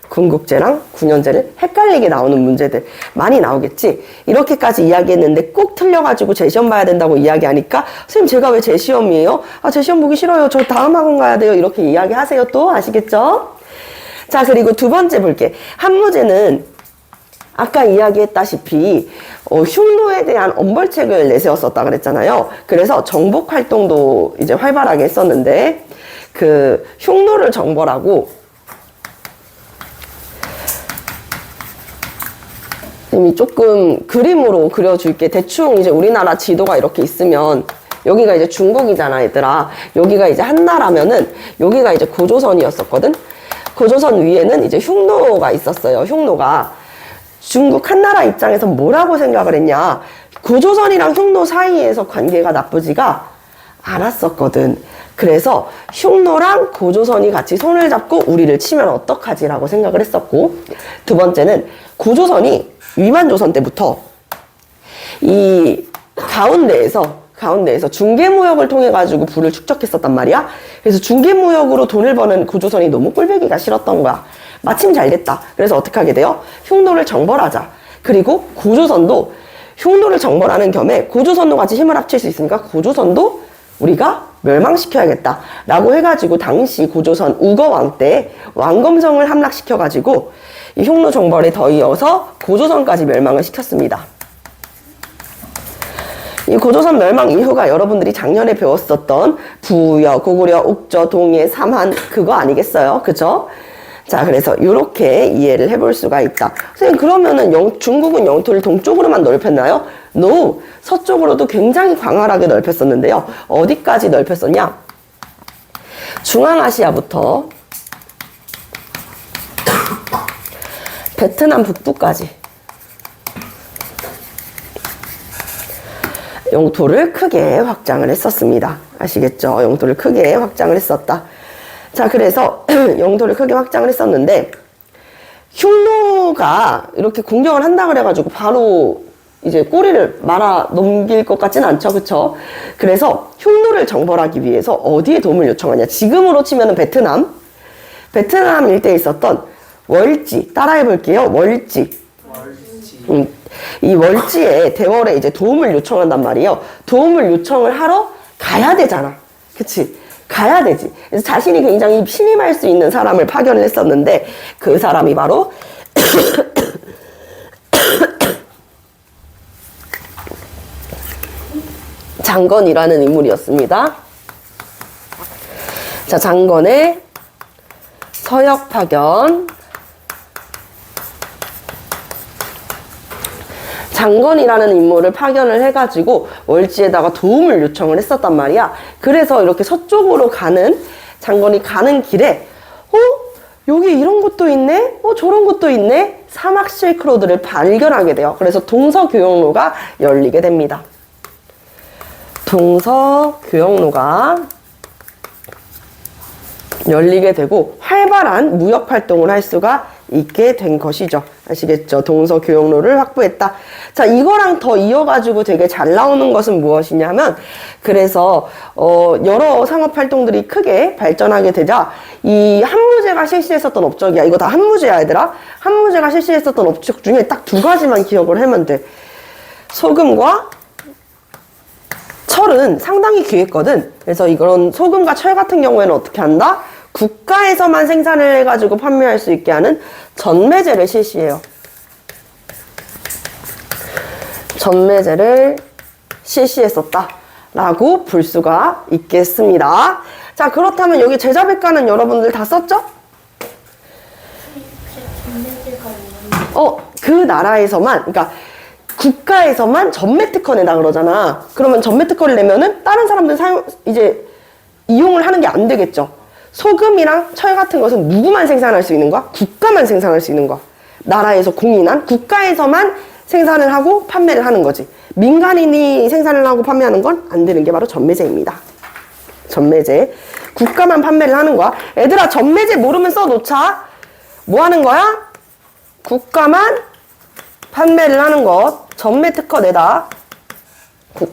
군국제랑 9년제를 헷갈리게 나오는 문제들 많이 나오겠지. 이렇게까지 이야기했는데 꼭 틀려가지고 재시험 봐야 된다고 이야기하니까 선생님 제가 왜 재시험이에요? 재시험 보기 싫어요. 저 다음 학원 가야 돼요. 이렇게 이야기하세요. 또 아시겠죠? 자, 그리고 두 번째 볼게. 한무제는 아까 이야기했다시피 흉노에 대한 엄벌책을 내세웠었다 그랬잖아요. 그래서 정복 활동도 이제 활발하게 했었는데 그 흉노를 정벌하고 선생님이 조금 그림으로 그려줄게. 대충 이제 우리나라 지도가 이렇게 있으면 여기가 이제 중국이잖아 얘들아. 여기가 이제 한나라면은 여기가 이제 고조선이었었거든. 고조선 위에는 이제 흉노가 있었어요. 흉노가 중국 한나라 입장에서 뭐라고 생각을 했냐. 고조선이랑 흉노 사이에서 관계가 나쁘지가 않았었거든. 그래서 흉노랑 고조선이 같이 손을 잡고 우리를 치면 어떡하지 라고 생각을 했었고, 두 번째는 고조선이 위만조선 때부터 이 가운데에서 가운데에서 중개무역을 통해 가지고 부를 축적했었단 말이야. 그래서 중개무역으로 돈을 버는 고조선이 너무 꼴보기가 싫었던 거야. 마침 잘 됐다. 그래서 어떻게 하게 돼요? 흉노를 정벌하자. 그리고 고조선도 흉노를 정벌하는 겸해 고조선도 같이 힘을 합칠 수 있으니까 고조선도 우리가 멸망시켜야겠다 라고 해가지고 당시 고조선 우거왕 때 왕검성을 함락시켜가지고 이 흉노 정벌에 더 이어서 고조선까지 멸망을 시켰습니다. 이 고조선 멸망 이후가 여러분들이 작년에 배웠었던 부여, 고구려, 옥저, 동해, 삼한 그거 아니겠어요? 그죠? 자, 그래서 이렇게 이해를 해볼 수가 있다. 선생님, 그러면은 중국은 영토를 동쪽으로만 넓혔나요? No, 서쪽으로도 굉장히 광활하게 넓혔었는데요. 어디까지 넓혔었냐? 중앙아시아부터 베트남 북부까지 영토를 크게 확장을 했었습니다. 아시겠죠? 영토를 크게 확장을 했었다. 자, 그래서 영토를 크게 확장을 했었는데 흉노가 이렇게 공격을 한다 그래가지고 바로 이제 꼬리를 말아 넘길 것 같진 않죠, 그쵸? 그래서 흉노를 정벌하기 위해서 어디에 도움을 요청하냐? 지금으로 치면은 베트남 일대에 있었던 월지, 따라해 볼게요. 월지. 이 월지에 대월에 이제 도움을 요청한단 말이에요. 도움을 요청을 하러 가야 되잖아, 그치? 가야 되지. 그래서 자신이 굉장히 신임할 수 있는 사람을 파견을 했었는데 그 사람이 바로 장건이라는 인물이었습니다. 자, 장건의 서역 파견. 장건이라는 인물을 파견을 해가지고 월지에다가 도움을 요청을 했었단 말이야. 그래서 이렇게 서쪽으로 가는 장건이 가는 길에 여기 이런 곳도 있네? 저런 곳도 있네? 사막 실크로드를 발견하게 돼요. 그래서 동서교역로가 열리게 됩니다. 동서교역로가 열리게 되고 활발한 무역 활동을 할 수가 있게 된 것이죠. 아시겠죠? 동서교역로를 확보했다. 자, 이거랑 더 이어가지고 되게 잘 나오는 것은 무엇이냐면, 그래서 여러 상업 활동들이 크게 발전하게 되자 이 한무제가 실시했었던 업적이야. 이거 다 한무제야, 얘들아. 한무제가 실시했었던 업적 중에 딱 두 가지만 기억을 하면 돼. 소금과 철은 상당히 귀했거든. 그래서 이런 소금과 철 같은 경우에는 어떻게 한다? 국가에서만 생산을 해가지고 판매할 수 있게 하는 전매제를 실시해요. 전매제를 실시했었다라고 볼 수가 있겠습니다. 자, 그렇다면 여기 제자백과는 여러분들 다 썼죠? 그 나라에서만, 그러니까 국가에서만 전매특허 내다 그러잖아. 그러면 전매특허를 내면은 다른 사람들 이용을 하는 게 안 되겠죠. 소금이랑 철 같은 것은 누구만 생산할 수 있는 거야? 국가만 생산할 수 있는 거야. 나라에서 공인한 국가에서만 생산을 하고 판매를 하는 거지. 민간인이 생산을 하고 판매하는 건 안 되는 게 바로 전매제입니다. 전매제. 국가만 판매를 하는 거야. 얘들아, 전매제 모르면 써놓자. 뭐 하는 거야? 국가만 판매를 하는 것. 전매특허 내다.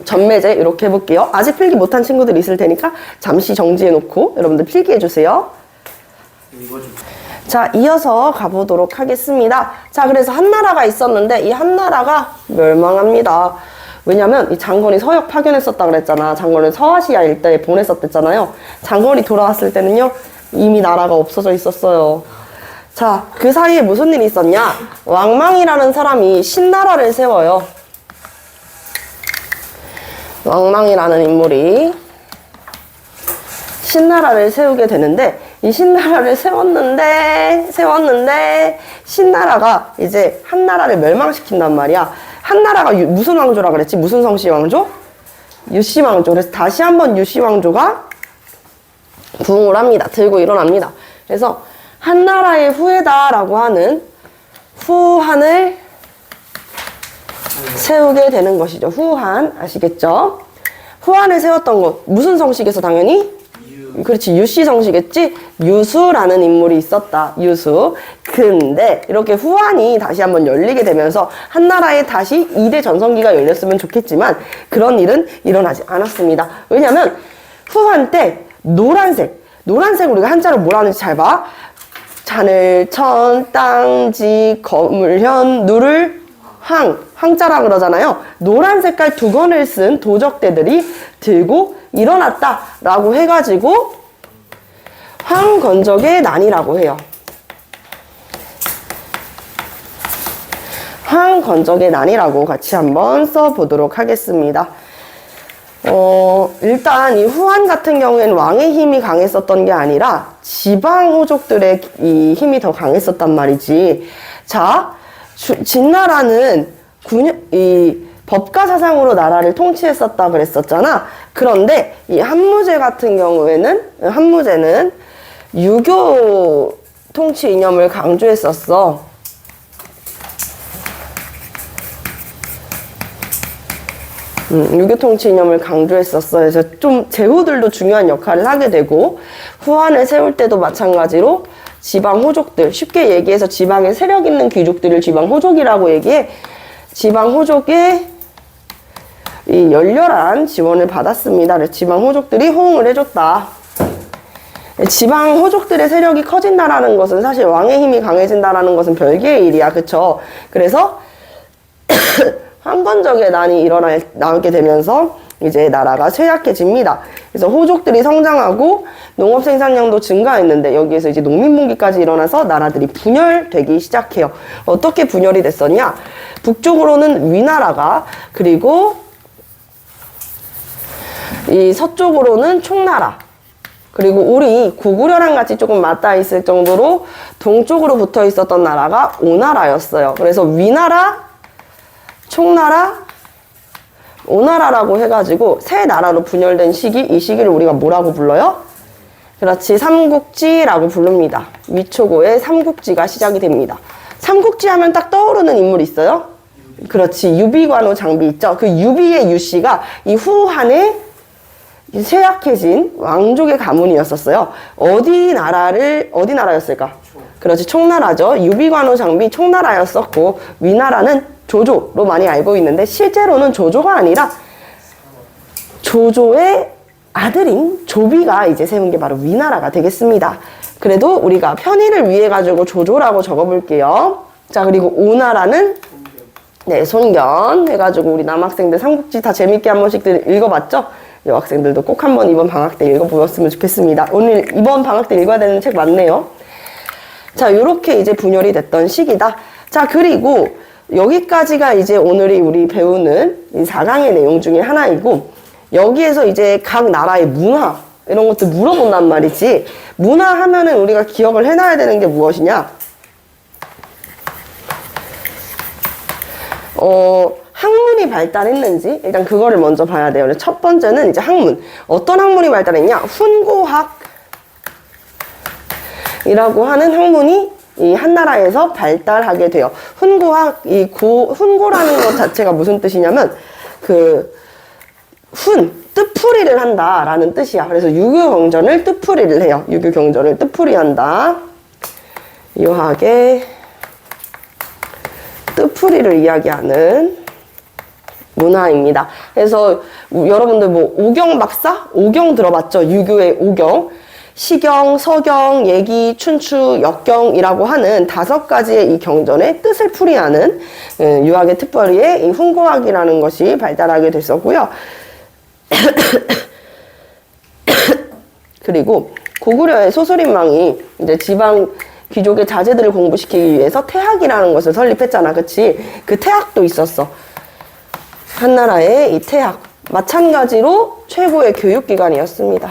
전매제 이렇게 해볼게요. 아직 필기 못한 친구들 있을 테니까 잠시 정지해놓고 여러분들 필기해주세요. 자, 이어서 가보도록 하겠습니다. 자, 그래서 한나라가 있었는데 이 한나라가 멸망합니다. 왜냐면 이 장건이 서역 파견했었다 그랬잖아. 장건을 서아시아 일대에 보냈었댔잖아요. 장건이 돌아왔을 때는요, 이미 나라가 없어져 있었어요. 자, 그 사이에 무슨 일이 있었냐? 왕망이라는 사람이 신나라를 세워요. 왕망이라는 인물이 신나라를 세우게 되는데, 이 신나라를 세웠는데 신나라가 이제 한나라를 멸망시킨단 말이야. 한나라가 무슨 왕조라 그랬지? 무슨 성씨 왕조? 유씨 왕조. 그래서 다시 한번 유씨 왕조가 부흥을 합니다. 들고 일어납니다. 그래서 한나라의 후예다라고 하는 후한을 세우게 되는 것이죠. 후한, 아시겠죠? 후한을 세웠던 것, 무슨 성씨겠어? 당연히 그렇지, 유씨 성씨겠지? 유수라는 인물이 있었다. 유수. 근데 이렇게 후한이 다시 한번 열리게 되면서 한나라에 다시 2대 전성기가 열렸으면 좋겠지만 그런 일은 일어나지 않았습니다. 왜냐면 후한 때 노란색 우리가 한자로 뭐라 하는지 잘 봐. 자늘, 천, 땅, 지, 거물현, 누를, 황자라 그러잖아요. 노란 색깔 두건을 쓴 도적대들이 들고 일어났다라고 해가지고 황건적의 난이라고 해요. 황건적의 난이라고 같이 한번 써보도록 하겠습니다. 일단 이 후한 같은 경우에는 왕의 힘이 강했었던 게 아니라 지방 호족들의 이 힘이 더 강했었단 말이지. 자, 진나라는 이 법가 사상으로 나라를 통치했었다 그랬었잖아. 그런데 이 한무제 같은 경우에는 한무제는 유교 통치 이념을 강조했었어. 유교 통치 이념을 강조했었어. 그래서 좀 제후들도 중요한 역할을 하게 되고, 후한을 세울 때도 마찬가지로 지방 호족들, 쉽게 얘기해서 지방에 세력 있는 귀족들을 지방 호족이라고 얘기해. 지방 호족의 이 열렬한 지원을 받았습니다. 그래서 지방 호족들이 호응을 해줬다. 지방 호족들의 세력이 커진다라는 것은 사실 왕의 힘이 강해진다라는 것은 별개의 일이야. 그쵸? 그래서 황건적의 난이 나오게 되면서 이제 나라가 쇠약해집니다. 그래서 호족들이 성장하고 농업 생산량도 증가했는데 여기에서 이제 농민분기까지 일어나서 나라들이 분열되기 시작해요. 어떻게 분열이 됐었냐? 북쪽으로는 위나라가, 그리고 이 서쪽으로는 총나라, 그리고 우리 고구려랑 같이 조금 맞닿아 있을 정도로 동쪽으로 붙어 있었던 나라가 오나라였어요. 그래서 위나라, 총나라, 오나라라고 해가지고 세 나라로 분열된 시기, 이 시기를 우리가 뭐라고 불러요? 그렇지, 삼국지라고 부릅니다. 위초고의 삼국지가 시작이 됩니다. 삼국지 하면 딱 떠오르는 인물 있어요? 그렇지, 유비관우 장비 있죠? 그 유비의 유씨가 이 후한의 쇠약해진 왕족의 가문이었었어요. 어디 나라였을까? 그렇지, 총나라죠. 유비관우 장비 총나라였었고, 위나라는 조조로 많이 알고 있는데 실제로는 조조가 아니라 조조의 아들인 조비가 이제 세운 게 바로 위나라가 되겠습니다. 그래도 우리가 편의를 위해 가지고 조조라고 적어볼게요. 자, 그리고 오나라는 네, 손견 해가지고 우리 남학생들 삼국지 다 재밌게 한 번씩 읽어봤죠? 여학생들도 꼭 한번 이번 방학 때 읽어보셨으면 좋겠습니다. 오늘 이번 방학 때 읽어야 되는 책 맞네요. 자, 요렇게 이제 분열이 됐던 시기다. 자, 그리고 여기까지가 이제 오늘이 우리 배우는 이 4강의 내용 중에 하나이고, 여기에서 이제 각 나라의 문화 이런 것들 물어본단 말이지. 문화 하면은 우리가 기억을 해놔야 되는 게 무엇이냐? 학문이 발달했는지 일단 그거를 먼저 봐야 돼요. 첫 번째는 이제 학문. 어떤 학문이 발달했냐? 훈고학이라고 하는 학문이 이 한나라에서 발달하게 돼요. 훈고학, 훈고라는 것 자체가 무슨 뜻이냐면, 뜻풀이를 한다라는 뜻이야. 그래서 유교경전을 뜻풀이를 해요. 유교경전을 뜻풀이 한다. 유학의 뜻풀이를 이야기하는 문화입니다. 그래서 여러분들 뭐 오경 박사? 오경 들어봤죠? 유교의 오경. 시경, 서경, 예기, 춘추, 역경이라고 하는 5가지의 이 경전의 뜻을 풀이하는 유학의 특별히의 이 훈고학이라는 것이 발달하게 됐었고요. 그리고 고구려의 소설인망이 이제 지방 귀족의 자제들을 공부시키기 위해서 태학이라는 것을 설립했잖아. 그치? 그 태학도 있었어. 한나라의 이 태학. 마찬가지로 최고의 교육기관이었습니다.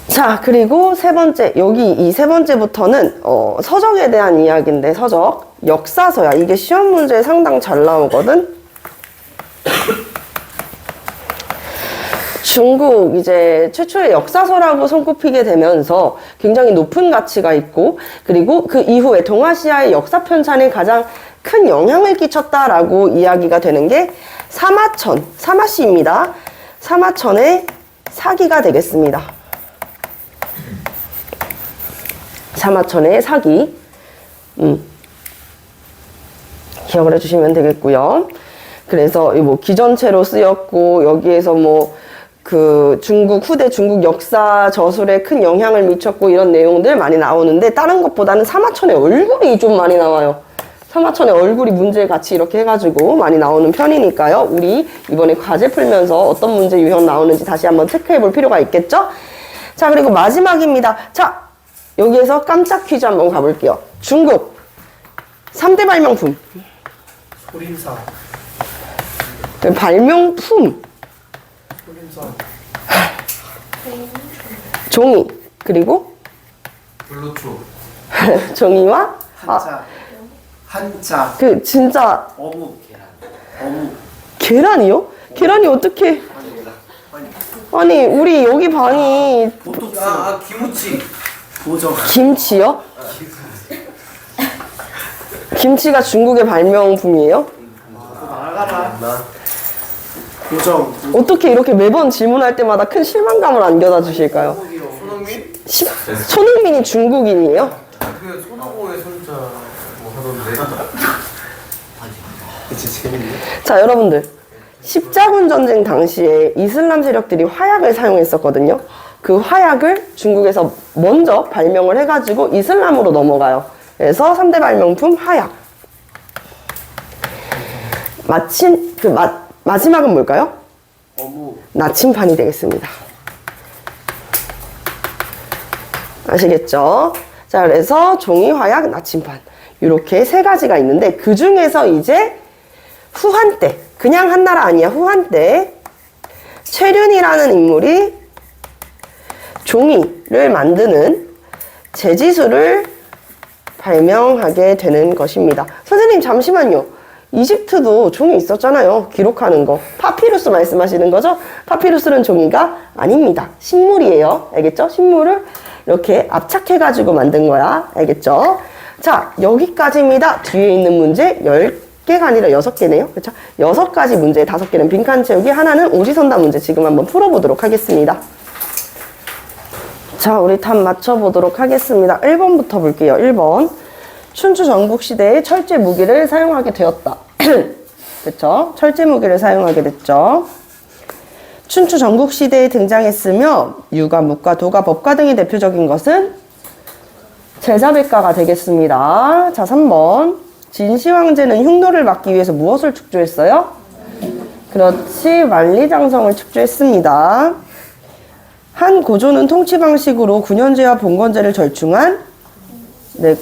자, 그리고 세 번째, 여기 이 세 번째부터는 서적에 대한 이야기인데, 서적, 역사서야. 이게 시험 문제에 상당 잘 나오거든. 중국 이제 최초의 역사서라고 손꼽히게 되면서 굉장히 높은 가치가 있고, 그리고 그 이후에 동아시아의 역사 편찬에 가장 큰 영향을 끼쳤다라고 이야기가 되는 게 사마천, 사마시입니다. 사마천의 사기가 되겠습니다. 사마천의 사기. 기억을 해주시면 되겠고요. 그래서 뭐 기전체로 쓰였고, 여기에서 뭐 그 중국 후대 중국 역사 저술에 큰 영향을 미쳤고, 이런 내용들 많이 나오는데, 다른 것보다는 사마천의 얼굴이 좀 많이 나와요. 사마천의 얼굴이 문제 같이 이렇게 해가지고 많이 나오는 편이니까요. 우리 이번에 과제 풀면서 어떤 문제 유형 나오는지 다시 한번 체크해 볼 필요가 있겠죠? 자, 그리고 마지막입니다. 자, 여기에서 깜짝 퀴즈 한번 가볼게요. 중국 3대 발명품. 소림사. 발명품. 소림사. 종이. 그리고 블루투. 종이와 한자. 한자. 그 진짜 어묵 계란. 어묵. 계란이요? 계란이 어떻게? 아니, 우리 여기 반이 보톡스. 김치. 보정. 김치요? 김치가 중국의 발명품이에요? 나가라. 보정. 어떻게 이렇게 매번 질문할 때마다 큰 실망감을 안겨다 주실까요? 손흥민? 손흥민이 중국인이에요? 그 손오공의 손자 뭐 하던데. 진짜 재밌네. 자, 여러분들. 십자군 전쟁 당시에 이슬람 세력들이 화약을 사용했었거든요. 그 화약을 중국에서 먼저 발명을 해가지고 이슬람으로 넘어가요. 그래서 3대 발명품 화약. 마지막은 뭘까요? 어묵. 나침판이 되겠습니다. 아시겠죠? 자, 그래서 종이, 화약, 나침판. 이렇게 세 가지가 있는데, 그 중에서 이제 후한 때, 그냥 한나라 아니야, 후한 때, 최륜이라는 인물이 종이를 만드는 제지수를 발명하게 되는 것입니다. 선생님, 잠시만요. 이집트도 종이 있었잖아요. 기록하는 거. 파피루스 말씀하시는 거죠? 파피루스는 종이가 아닙니다. 식물이에요. 알겠죠? 식물을 이렇게 압착해가지고 만든 거야. 알겠죠? 자, 여기까지입니다. 뒤에 있는 문제 10개가 아니라 6개네요. 그렇죠? 6가지 문제, 5개는 빈칸 채우기, 하나는 오지선다 문제 지금 한번 풀어보도록 하겠습니다. 자, 우리 답 맞춰보도록 하겠습니다. 1번부터 볼게요. 1번. 춘추 전국시대에 철제 무기를 사용하게 되었다. 그쵸? 철제 무기를 사용하게 됐죠. 춘추 전국시대에 등장했으며 유가, 묵가, 도가, 법가 등이 대표적인 것은 제자백가가 되겠습니다. 자, 3번. 진시황제는 흉노를 막기 위해서 무엇을 축조했어요? 그렇지, 만리장성을 축조했습니다. 한 고조는 통치 방식으로 군현제와 봉건제를 절충한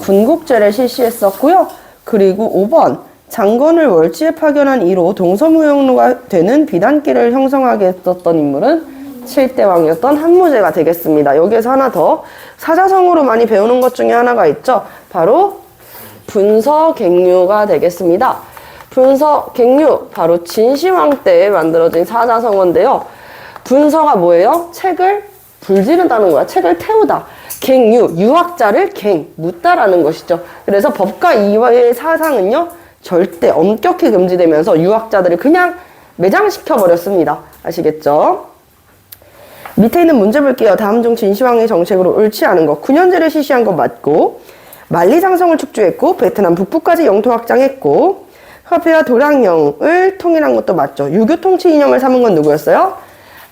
군국제를 실시했었고요. 그리고 5번. 장건을 월지에 파견한 이로 동서무용로가 되는 비단길을 형성하게 했었던 인물은 7대왕이었던 한무제가 되겠습니다. 여기에서 하나 더. 사자성어로 많이 배우는 것 중에 하나가 있죠. 바로 분서갱류가 되겠습니다. 분서갱류, 바로 진시황 때 만들어진 사자성어인데요. 분서가 뭐예요? 책을 불지른다는 거야. 책을 태우다. 갱유, 유학자를 묻다라는 것이죠. 그래서 법과 이외의 사상은요, 절대 엄격히 금지되면서 유학자들을 그냥 매장시켜 버렸습니다. 아시겠죠? 밑에 있는 문제 볼게요. 다음 중 진시황의 정책으로 옳지 않은 것. 9년제를 실시한 것 맞고, 만리장성을 축조했고, 베트남 북부까지 영토 확장했고, 화폐와 도량령을 통일한 것도 맞죠. 유교 통치 이념을 삼은 건 누구였어요?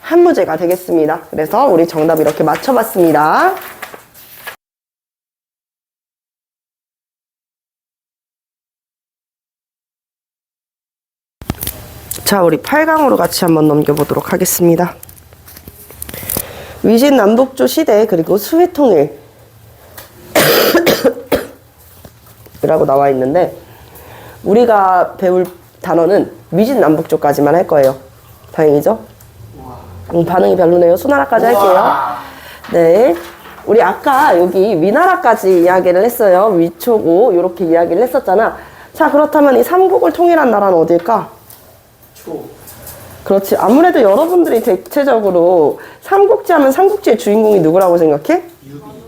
한무제가 되겠습니다. 그래서 우리 정답 이렇게 맞춰봤습니다. 자, 우리 8강으로 같이 한번 넘겨보도록 하겠습니다. 위진 남북조 시대 그리고 수회통일 이라고 나와 있는데, 우리가 배울 단어는 위진 남북조까지만 할 거예요. 다행이죠? 반응이 별로네요. 수나라까지 할게요. 네. 우리 아까 여기 위나라까지 이야기를 했어요. 위초고 이렇게 이야기를 했었잖아. 자, 그렇다면 이 삼국을 통일한 나라는 어딜까? 그렇지. 아무래도 여러분들이 대체적으로 삼국지 하면 삼국지의 주인공이 누구라고 생각해?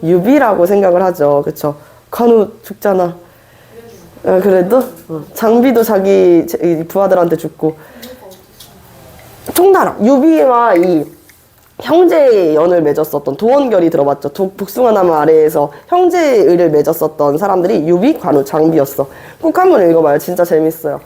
유비라고 생각을 하죠. 그쵸? 관우 죽잖아. 그래도 장비도 자기 부하들한테 죽고. 총나라 유비와 이 형제의 연을 맺었었던 도원결이 들어봤죠. 복숭아나무 아래에서 형제의를 맺었었던 사람들이 유비, 관우, 장비였어. 꼭 한번 읽어봐요. 진짜 재밌어요.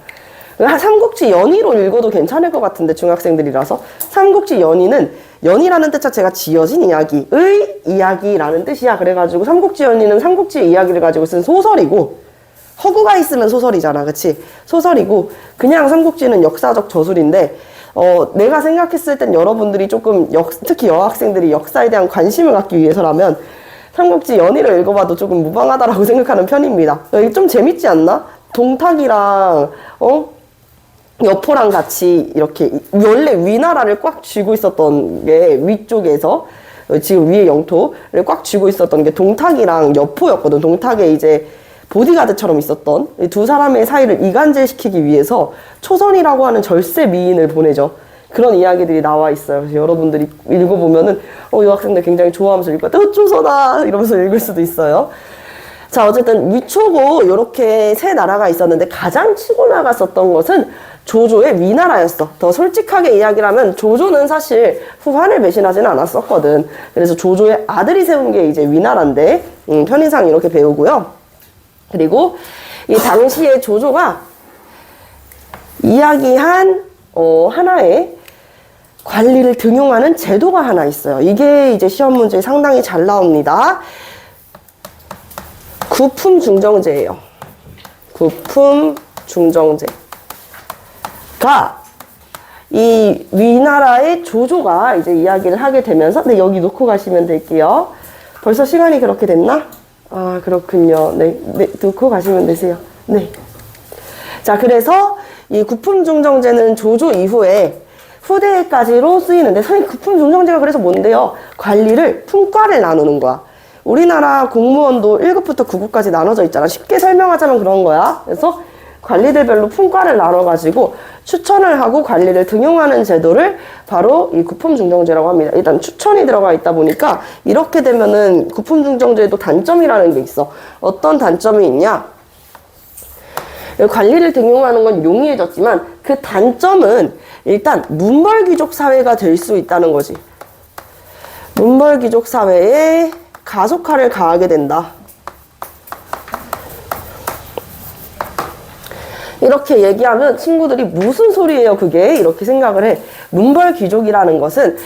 삼국지 연의로 읽어도 괜찮을 것 같은데 중학생들이라서. 삼국지 연의는 연이라는 뜻 자체가 지어진 이야기의 이야기라는 뜻이야. 그래가지고 삼국지 연의는 삼국지의 이야기를 가지고 쓴 소설이고, 허구가 있으면 소설이잖아. 그치? 소설이고, 그냥 삼국지는 역사적 저술인데, 내가 생각했을 땐 여러분들이 조금 특히 여학생들이 역사에 대한 관심을 갖기 위해서라면 삼국지 연의를 읽어봐도 조금 무방하다라고 생각하는 편입니다. 이게 좀 재밌지 않나? 동탁이랑 여포랑 같이 이렇게 원래 위나라를 꽉 쥐고 있었던 게 위쪽에서 지금 위의 영토를 꽉 쥐고 있었던 게 동탁이랑 여포였거든. 동탁의 이제 보디가드처럼 있었던 이 두 사람의 사이를 이간질시키기 위해서 초선이라고 하는 절세 미인을 보내죠. 그런 이야기들이 나와 있어요. 그래서 여러분들이 읽어보면은 여학생들 굉장히 좋아하면서 읽고 초선아 이러면서 읽을 수도 있어요. 자, 어쨌든 위초고 이렇게 세 나라가 있었는데 가장 치고 나갔었던 것은 조조의 위나라였어. 더 솔직하게 이야기를 하면 조조는 사실 후한을 배신하지는 않았었거든. 그래서 조조의 아들이 세운 게 이제 위나라인데 편의상 이렇게 배우고요. 그리고 이 당시에 조조가 이야기한 하나의 관리를 등용하는 제도가 하나 있어요. 이게 이제 시험 문제에 상당히 잘 나옵니다. 구품중정제예요. 구품중정제가 이 위나라의 조조가 이제 이야기를 하게 되면서, 네, 여기 놓고 가시면 될게요. 벌써 시간이 그렇게 됐나? 아, 그렇군요. 네, 놓고 가시면 되세요. 네. 자, 그래서 이 구품중정제는 조조 이후에 후대까지로 쓰이는데, 선생님 구품중정제가 그래서 뭔데요? 관리를 품과를 나누는 거야. 우리나라 공무원도 1급부터 9급까지 나눠져 있잖아. 쉽게 설명하자면 그런 거야. 그래서 관리들별로 품과를 나눠가지고 추천을 하고 관리를 등용하는 제도를 바로 이 구품중정제라고 합니다. 일단 추천이 들어가 있다 보니까 이렇게 되면은 구품중정제에도 단점이라는 게 있어. 어떤 단점이 있냐? 관리를 등용하는 건 용이해졌지만 그 단점은 일단 문벌귀족 사회가 될 수 있다는 거지. 문벌귀족 사회에 가속화를 가하게 된다. 이렇게 얘기하면 친구들이 무슨 소리예요 그게? 이렇게 생각을 해. 문벌귀족이라는 것은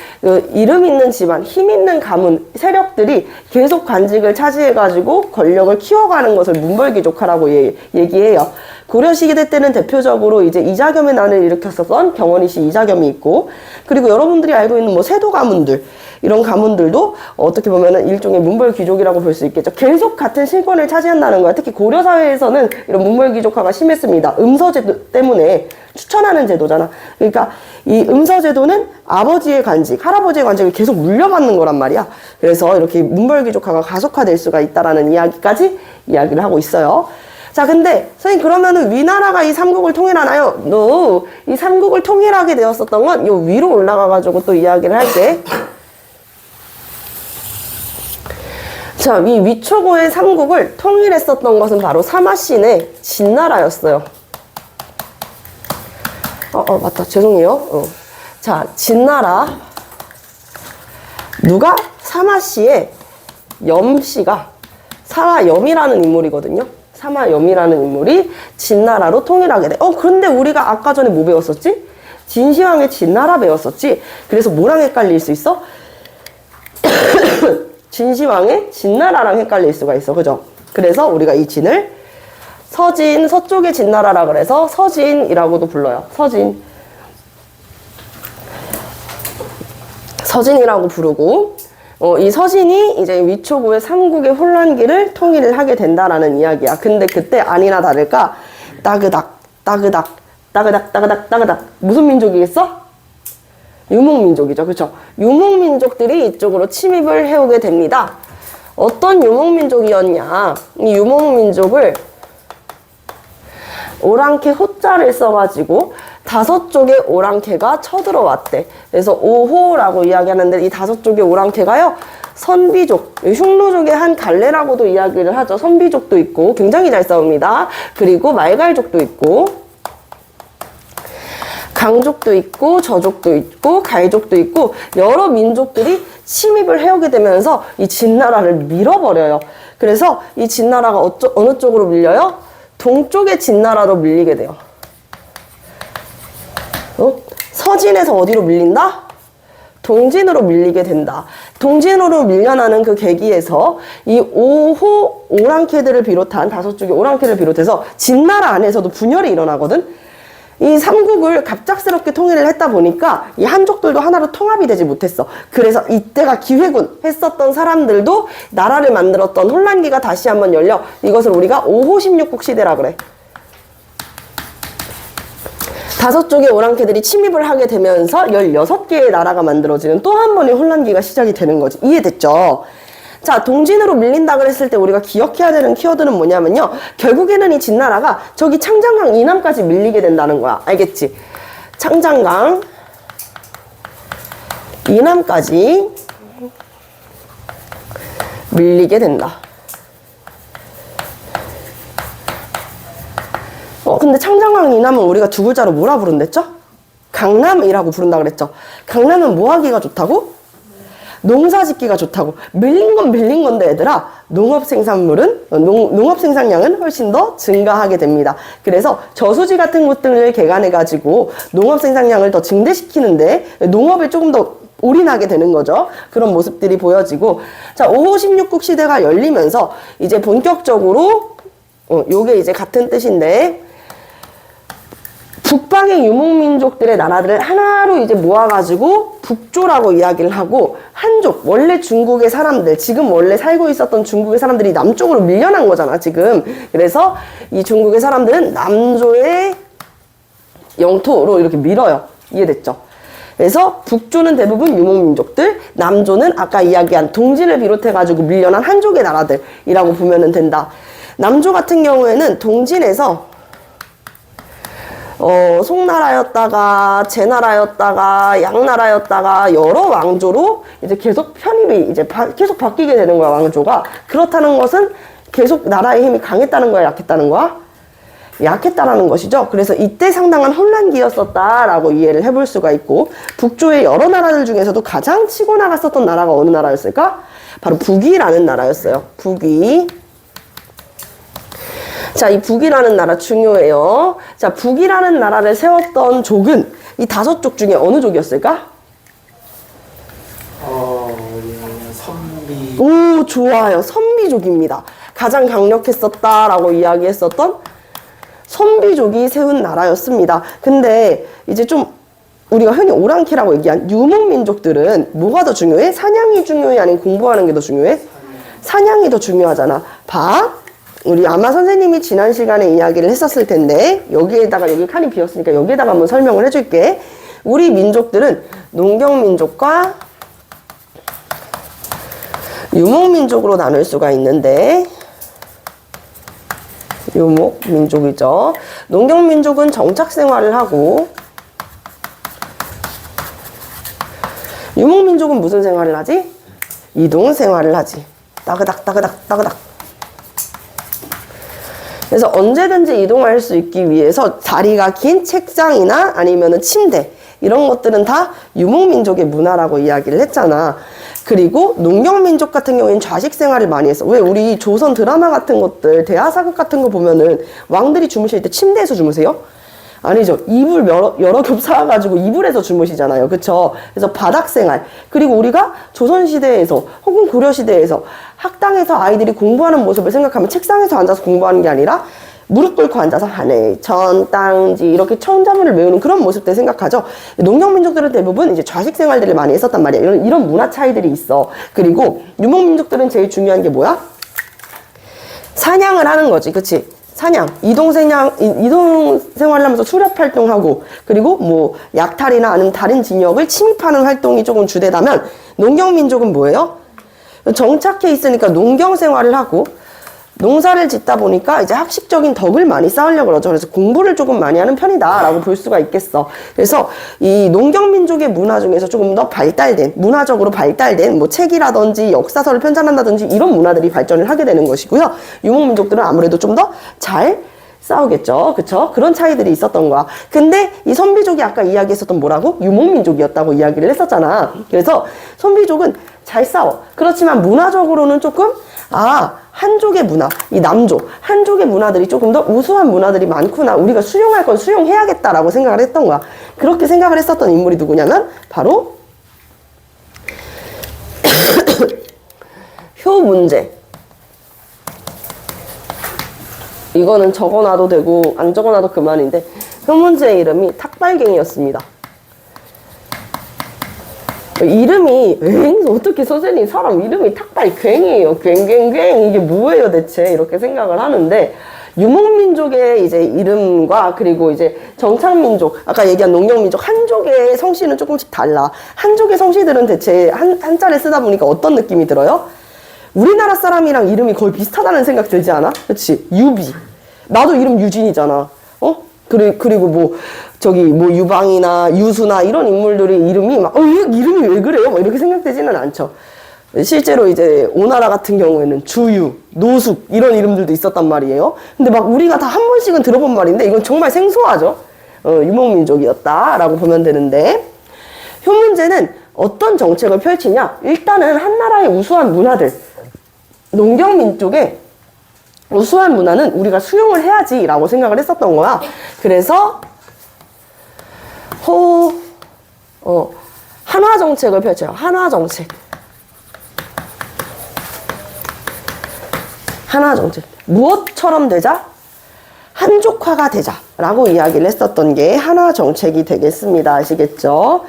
이름 있는 집안, 힘 있는 가문, 세력들이 계속 관직을 차지해가지고 권력을 키워가는 것을 문벌귀족화라고 얘기해요. 고려 시대 때는 대표적으로 이제 이자겸의 난을 일으켰었던 경원이씨 이자겸이 있고, 그리고 여러분들이 알고 있는 뭐 세도 가문들, 이런 가문들도 어떻게 보면은 일종의 문벌귀족이라고 볼 수 있겠죠. 계속 같은 실권을 차지한다는 거야. 특히 고려 사회에서는 이런 문벌귀족화가 심했습니다. 음서제도 때문에 추천하는 제도잖아. 그러니까 이 음서제도는 아버지의 관직, 할아버지의 관직을 계속 물려받는 거란 말이야. 그래서 이렇게 문벌귀족화가 가속화될 수가 있다라는 이야기까지 이야기를 하고 있어요. 자, 근데 선생님 그러면은 위나라가 이 삼국을 통일하나요? No. 이 삼국을 통일하게 되었었던 건 요 위로 올라가가지고 또 이야기를 할게. 자, 이 위초고의 삼국을 통일했었던 것은 바로 사마신의 진나라였어요. 맞다. 죄송해요. 자, 진나라. 누가? 사마씨의 염씨가 사마염이라는 인물이거든요. 사마염이라는 인물이 진나라로 통일하게 돼. 그런데 우리가 아까 전에 뭐 배웠었지? 진시황의 진나라 배웠었지? 그래서 뭐랑 헷갈릴 수 있어? 진시황의 진나라랑 헷갈릴 수가 있어. 그죠? 그래서 우리가 이 진을 서진, 서쪽의 진나라라 그래서 서진이라고도 불러요. 서진. 서진이라고 부르고, 이 서진이 이제 위초고의 삼국의 혼란기를 통일을 하게 된다라는 이야기야. 근데 그때 아니나 다를까, 따그닥, 따그닥, 따그닥, 따그닥, 따그닥. 무슨 민족이겠어? 유목민족이죠. 그렇죠? 유목민족들이 이쪽으로 침입을 해오게 됩니다. 어떤 유목민족이었냐? 이 유목민족을 오랑캐 호자를 써가지고 5 쪽의 오랑캐가 쳐들어왔대. 그래서 5호라고 이야기하는데 이 5 쪽의 오랑캐가요, 선비족, 흉노족의 한 갈래라고도 이야기를 하죠. 선비족도 있고 굉장히 잘 싸웁니다. 그리고 말갈족도 있고 강족도 있고 저족도 있고 갈족도 있고 여러 민족들이 침입을 해오게 되면서 이 진나라를 밀어버려요. 그래서 이 진나라가 어느 쪽으로 밀려요? 동쪽의 진나라로 밀리게 돼요. 서진에서 어디로 밀린다? 동진으로 밀리게 된다. 동진으로 밀려나는 그 계기에서 이 5호 오랑캐들을 비롯한 5 쪽의 오랑캐를 비롯해서 진나라 안에서도 분열이 일어나거든. 이 삼국을 갑작스럽게 통일을 했다 보니까 이 한족들도 하나로 통합이 되지 못했어. 그래서 이때가 기회군 했었던 사람들도 나라를 만들었던 혼란기가 다시 한번 열려 이것을 우리가 5호 16국 시대라 그래. 5 쪽의 오랑캐들이 침입을 하게 되면서 16개의 나라가 만들어지는 또 한 번의 혼란기가 시작이 되는 거지. 이해됐죠? 자, 동진으로 밀린다 그랬을 때 우리가 기억해야 되는 키워드는 뭐냐면요. 결국에는 이 진나라가 저기 창장강 이남까지 밀리게 된다는 거야. 알겠지? 창장강 이남까지 밀리게 된다. 근데 창장강 이남은 우리가 2글자로 뭐라 부른댔죠? 강남이라고 부른다 그랬죠? 강남은 뭐 하기가 좋다고? 농사 짓기가 좋다고. 밀린 건 밀린 건데 얘들아, 농업 생산량은 훨씬 더 증가하게 됩니다. 그래서 저수지 같은 곳들을 개간해 가지고 농업 생산량을 더 증대시키는데 농업에 조금 더 올인하게 되는 거죠. 그런 모습들이 보여지고, 자, 5호 16국 시대가 열리면서 이제 본격적으로 요게 이제 같은 뜻인데 북방의 유목민족들의 나라들을 하나로 이제 모아가지고 북조라고 이야기를 하고, 한족, 원래 중국의 사람들, 지금 원래 살고 있었던 중국의 사람들이 남쪽으로 밀려난 거잖아, 지금. 그래서 이 중국의 사람들은 남조의 영토로 이렇게 밀어요. 이해됐죠? 그래서 북조는 대부분 유목민족들, 남조는 아까 이야기한 동진을 비롯해가지고 밀려난 한족의 나라들이라고 보면 된다. 남조 같은 경우에는 동진에서 송나라였다가 제나라였다가 양나라였다가 여러 왕조로 이제 계속 편입이 이제 계속 바뀌게 되는 거야, 왕조가. 그렇다는 것은 계속 나라의 힘이 강했다는 거야, 약했다는 거야? 약했다라는 것이죠. 그래서 이때 상당한 혼란기였었다라고 이해를 해볼 수가 있고, 북조의 여러 나라들 중에서도 가장 치고 나갔었던 나라가 어느 나라였을까? 바로 북이라는 나라였어요. 북이. 자, 이 북이라는 나라 중요해요. 자, 북이라는 나라를 세웠던 족은 이 5족 중에 어느 족이었을까? 선비. 오, 좋아요. 선비족입니다. 가장 강력했었다라고 이야기했었던 선비족이 세운 나라였습니다. 근데 이제 좀 우리가 흔히 오랑캐라고 얘기한 유목민족들은 뭐가 더 중요해? 사냥이 중요해? 아니면 공부하는 게 더 중요해? 사냥이 더 중요하잖아. 봐. 우리 아마 선생님이 지난 시간에 이야기를 했었을 텐데, 여기에다가, 여기 칸이 비었으니까 여기에다가 한번 설명을 해줄게. 우리 민족들은 농경민족과 유목민족으로 나눌 수가 있는데, 유목민족이죠. 농경민족은 정착생활을 하고, 유목민족은 무슨 생활을 하지? 이동생활을 하지. 따그닥 따그닥 따그닥. 그래서 언제든지 이동할 수 있기 위해서 다리가 긴 책장이나 아니면은 침대, 이런 것들은 다 유목민족의 문화라고 이야기를 했잖아. 그리고 농경민족 같은 경우에는 좌식 생활을 많이 했어. 왜 우리 조선 드라마 같은 것들, 대하사극 같은 거 보면은 왕들이 주무실 때 침대에서 주무세요? 아니죠. 이불 여러 겹 쌓아가지고 이불에서 주무시잖아요. 그쵸? 그래서 바닥생활. 그리고 우리가 조선시대에서 혹은 고려시대에서 학당에서 아이들이 공부하는 모습을 생각하면 책상에서 앉아서 공부하는 게 아니라 무릎 꿇고 앉아서 하늘, 전, 땅지 이렇게 천자문을 외우는 그런 모습들 생각하죠. 농경민족들은 대부분 이제 좌식 생활들을 많이 했었단 말이야. 이런 문화 차이들이 있어. 그리고 유목민족들은 제일 중요한 게 뭐야? 사냥을 하는 거지. 그치? 사냥, 이동 생활을 하면서 수렵 활동하고, 그리고 뭐 약탈이나 아니면 다른 진역을 침입하는 활동이 조금 주되다면, 농경민족은 뭐예요? 정착해 있으니까 농경 생활을 하고, 농사를 짓다 보니까 이제 학식적인 덕을 많이 쌓으려고 그러죠. 그래서 공부를 조금 많이 하는 편이다라고 볼 수가 있겠어. 그래서 이 농경민족의 문화 중에서 조금 더 발달된, 문화적으로 발달된 뭐 책이라든지 역사서를 편찬한다든지 이런 문화들이 발전을 하게 되는 것이고요. 유목민족들은 아무래도 좀 더 잘 싸우겠죠. 그쵸? 그런 차이들이 있었던 거야. 근데 이 선비족이 아까 이야기했었던 뭐라고? 유목민족이었다고 이야기를 했었잖아. 그래서 선비족은 잘 싸워. 그렇지만 문화적으로는 조금 한족의 문화, 이 남족, 한족의 문화들이 조금 더 우수한 문화들이 많구나. 우리가 수용할 건 수용해야겠다라고 생각을 했던 거야. 그렇게 생각을 했었던 인물이 누구냐면 바로 효문제. 이거는 적어놔도 되고 안 적어놔도 그만인데 효문제의 이름이 탁발갱이였습니다. 이름이 어떻게 선생님 사람 이름이 탁발갱이에요. 괭괭괭 이게 뭐예요 대체 이렇게 생각을 하는데 유목민족의 이제 이름과 그리고 이제 정착민족 아까 얘기한 농경민족 한족의 성씨는 조금씩 달라. 한족의 성씨들은 대체 한자를 쓰다 보니까 어떤 느낌이 들어요? 우리나라 사람이랑 이름이 거의 비슷하다는 생각 들지 않아? 그치? 유비. 나도 이름 유진이잖아. 그리고 뭐, 유방이나 유수나 이런 인물들의 이름이 막, 이름이 왜 그래요? 막 이렇게 생각되지는 않죠. 실제로 이제 오나라 같은 경우에는 주유, 노숙 이런 이름들도 있었단 말이에요. 근데 막 우리가 다 한 번씩은 들어본 말인데 이건 정말 생소하죠. 유목민족이었다라고 보면 되는데 효문제는 어떤 정책을 펼치냐? 일단은 한나라의 우수한 문화들, 농경민족의 우수한 문화는 우리가 수용을 해야지라고 생각을 했었던 거야. 그래서 한화 정책을 펼쳐요. 한화 정책. 한화 정책. 무엇처럼 되자? 한족화가 되자라고 이야기를 했었던 게 한화 정책이 되겠습니다. 아시겠죠?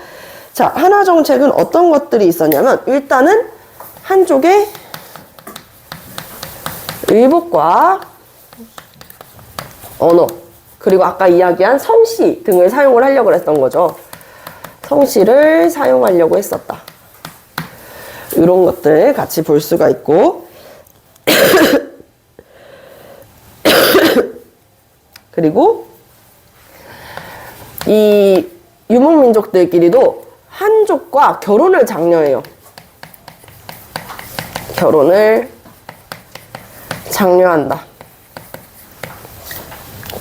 자, 한화 정책은 어떤 것들이 있었냐면 일단은 한족의 의복과 언어 그리고 아까 이야기한 성씨 등을 사용을 하려고 했던 거죠. 성씨를 사용하려고 했었다. 이런 것들 같이 볼 수가 있고 그리고 이 유목민족들끼리도 한족과 결혼을 장려해요. 결혼을 장려한다.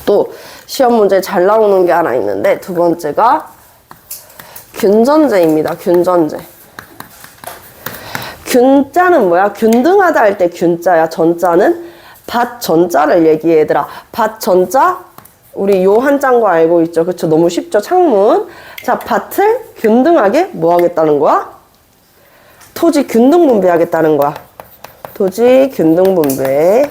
또 시험 문제에 잘 나오는 게 하나 있는데 두 번째가 균전제입니다. 균전제. 균자는 뭐야? 균등하다 할 때 균자야. 전자는 밭 전자를 얘기해 얘들아. 밭 전자 우리 요 한자인 알고 있죠? 그쵸? 너무 쉽죠? 창문. 자, 밭을 균등하게 뭐 하겠다는 거야? 토지 균등 분배하겠다는 거야. 토지 균등 분배.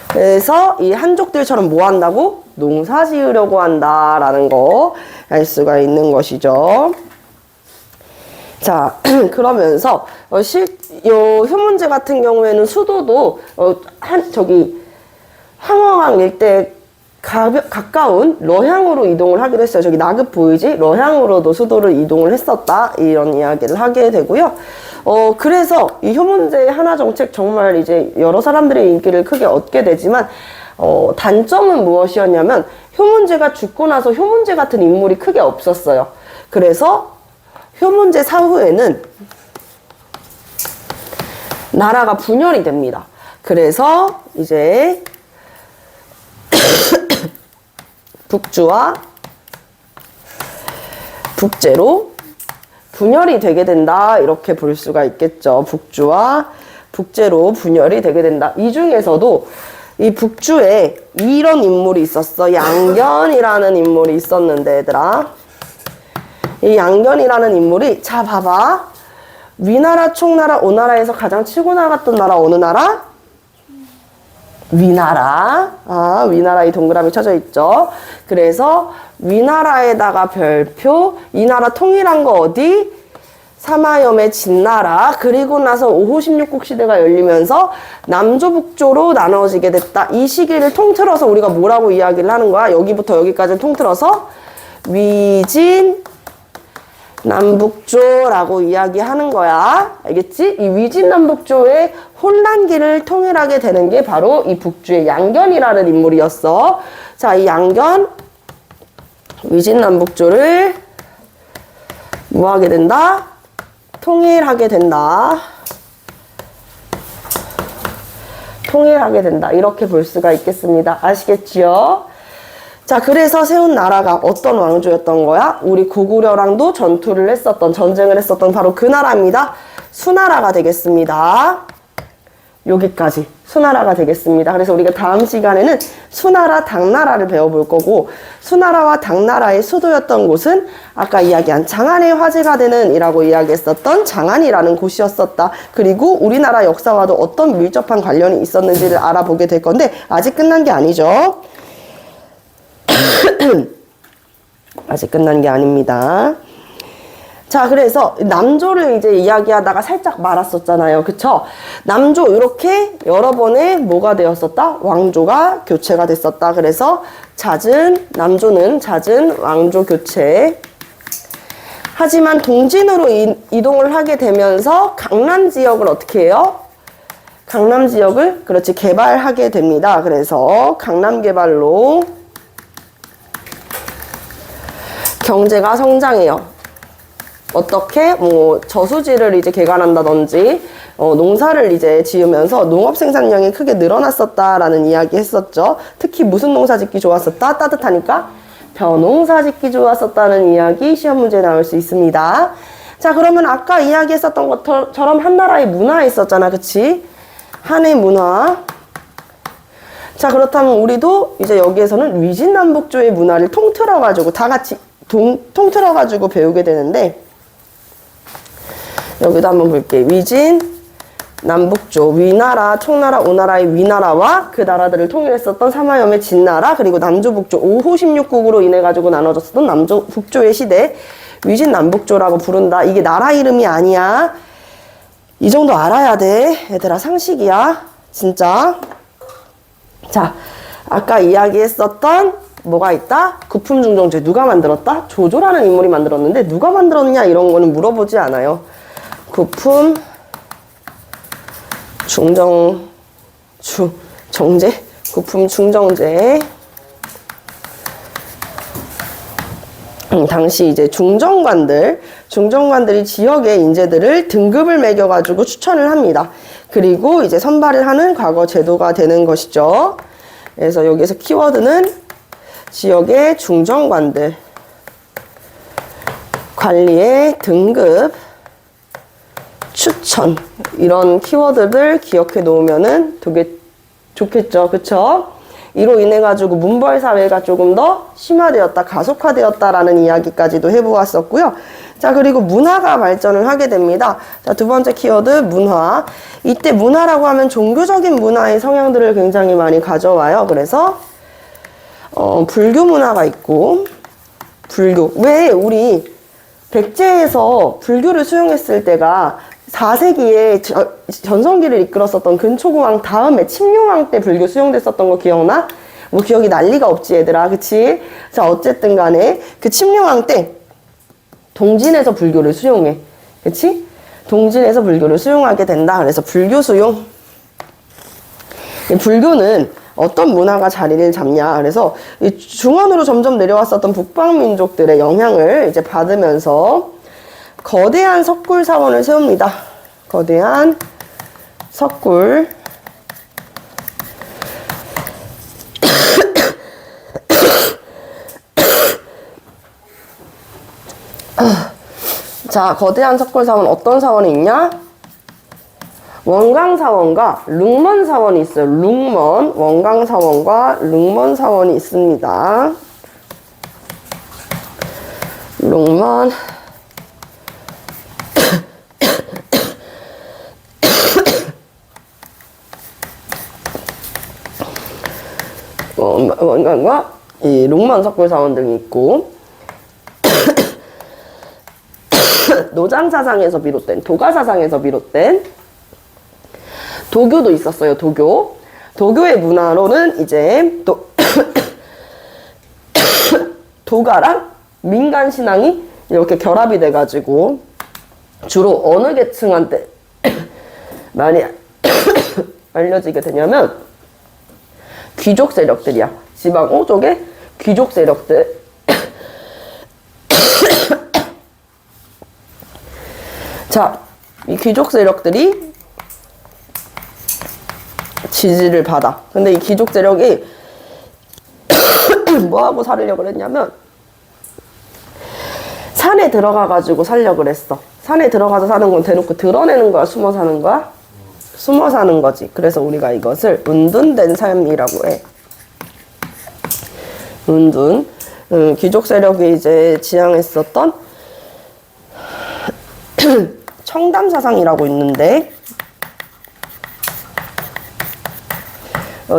그래서 이 한족들처럼 뭐 한다고? 농사 지으려고 한다라는 거 알 수가 있는 것이죠. 자, 그러면서 요 효문제 같은 경우에는 수도도 황허강 일대 가까운 러향으로 이동을 하기로 했어요. 저기 나급 보이지? 러향으로도 수도를 이동을 했었다. 이런 이야기를 하게 되고요. 그래서 이 효문제의 한화 정책 정말 이제 여러 사람들의 인기를 크게 얻게 되지만, 단점은 무엇이었냐면, 효문제가 죽고 나서 효문제 같은 인물이 크게 없었어요. 그래서 효문제 사후에는 나라가 분열이 됩니다. 그래서 이제 북주와 북제로 분열이 되게 된다. 이렇게 볼 수가 있겠죠. 북주와 북제로 분열이 되게 된다. 이 중에서도 이 북주에 이런 인물이 있었어. 양견이라는 인물이 있었는데 얘들아. 이 양견이라는 인물이 자 봐봐. 위나라, 총나라, 오나라에서 가장 치고 나갔던 나라 어느 나라? 위나라. 위나라 이 동그라미 쳐져 있죠. 그래서 위나라에다가 별표, 이 나라 통일한 거 어디? 사마염의 진나라. 그리고 나서 5호 16국 시대가 열리면서 남조 북조로 나눠지게 됐다. 이 시기를 통틀어서 우리가 뭐라고 이야기를 하는 거야? 여기부터 여기까지를 통틀어서 위진 남북조라고 이야기하는 거야. 알겠지? 이 위진남북조의 혼란기를 통일하게 되는 게 바로 이 북주의 양견이라는 인물이었어. 자, 이 양견, 위진남북조를 뭐 하게 된다? 통일하게 된다. 통일하게 된다. 이렇게 볼 수가 있겠습니다. 아시겠지요? 자, 그래서 세운 나라가 어떤 왕조였던 거야? 우리 고구려랑도 전투를 했었던, 전쟁을 했었던 바로 그 나라입니다. 수나라가 되겠습니다. 여기까지 수나라가 되겠습니다. 그래서 우리가 다음 시간에는 수나라, 당나라를 배워볼 거고, 수나라와 당나라의 수도였던 곳은 아까 이야기한 장안의 화제가 되는 이라고 이야기했었던 장안이라는 곳이었었다. 그리고 우리나라 역사와도 어떤 밀접한 관련이 있었는지를 알아보게 될 건데 아직 끝난 게 아니죠. 아직 끝난 게 아닙니다. 자, 그래서 남조를 이제 이야기하다가 살짝 말았었잖아요. 그쵸? 남조 이렇게 여러 번의 뭐가 되었었다? 왕조가 교체가 됐었다. 그래서 남조는 잦은 왕조 교체. 하지만 동진으로 이동을 하게 되면서 강남 지역을 어떻게 해요? 강남 지역을 그렇지 개발하게 됩니다. 그래서 강남 개발로 경제가 성장해요. 어떻게 저수지를 이제 개간한다든지 농사를 이제 지으면서 농업 생산량이 크게 늘어났었다라는 이야기 했었죠. 특히 무슨 농사 짓기 좋았었다? 따뜻하니까 벼농사 짓기 좋았었다는 이야기 시험 문제에 나올 수 있습니다. 자, 그러면 아까 이야기했었던 것처럼 한나라의 문화 있었잖아. 그치? 한의 문화. 자, 그렇다면 우리도 이제 여기에서는 위진남북조의 문화를 통틀어가지고 다 같이 통틀어가지고 배우게 되는데, 여기도 한번 볼게요. 위진, 남북조, 위나라, 총나라, 오나라의 위나라와 그 나라들을 통일했었던 사마염의 진나라, 그리고 남조북조, 5호 16국으로 인해가지고 나눠졌었던 남조북조의 시대, 위진, 남북조라고 부른다. 이게 나라 이름이 아니야. 이 정도 알아야 돼. 얘들아, 상식이야. 진짜. 자, 아까 이야기했었던 뭐가 있다? 구품중정제 누가 만들었다? 조조라는 인물이 만들었는데 누가 만들었냐 이런 거는 물어보지 않아요. 구품 정제, 구품 중정제. 당시 이제 중정관들이 지역의 인재들을 등급을 매겨가지고 추천을 합니다. 그리고 이제 선발을 하는 과거 제도가 되는 것이죠. 그래서 여기서 키워드는 지역의 중정관들, 관리의 등급, 추천, 이런 키워드를 기억해 놓으면은 되게 좋겠죠. 그쵸? 이로 인해 가지고 문벌 사회가 조금 더 심화되었다, 가속화되었다라는 이야기까지도 해보았었고요. 자, 그리고 문화가 발전을 하게 됩니다. 자, 두 번째 키워드 문화. 이때 문화라고 하면 종교적인 문화의 성향들을 굉장히 많이 가져와요. 그래서 불교 문화가 있고, 불교. 왜 우리 백제에서 불교를 수용했을 때가 4세기에 전성기를 이끌었었던 근초고왕 다음에 침룡왕 때 불교 수용됐었던 거 기억나? 뭐 기억이 난리가 없지 얘들아. 그치? 자, 어쨌든 간에 그 침룡왕 때 동진에서 불교를 수용해. 그치? 동진에서 불교를 수용하게 된다. 그래서 불교 수용. 불교는 어떤 문화가 자리를 잡냐. 그래서 이 중원으로 점점 내려왔었던 북방민족들의 영향을 이제 받으면서 거대한 석굴 사원을 세웁니다. 거대한 석굴. 자, 거대한 석굴 사원 어떤 사원이 있냐? 원광사원과 룽먼사원이 있어요. 룽먼, 원광사원과 룽먼사원이 있습니다. 룽먼. 원광과 이 룽먼 석굴 사원 등이 있고, 노장사상에서 비롯된, 도가사상에서 비롯된 도교도 있었어요. 도교의 문화로는 이제 도가랑 민간신앙이 이렇게 결합이 돼가지고 주로 어느 계층한테 많이 알려지게 되냐면 귀족 세력들이야. 지방 호족의 귀족 세력들. 자, 이 귀족 세력들이 지지를 받아. 근데 이 귀족 세력이 뭐하고 살려고 했냐면 산에 들어가가지고 살려고 했어. 산에 들어가서 사는 건 대놓고 드러내는 거야? 숨어 사는 거야? 숨어 사는 거지. 그래서 우리가 이것을 은둔된 삶이라고 해. 은둔. 귀족 세력이 이제 지향했었던 청담 사상이라고 있는데,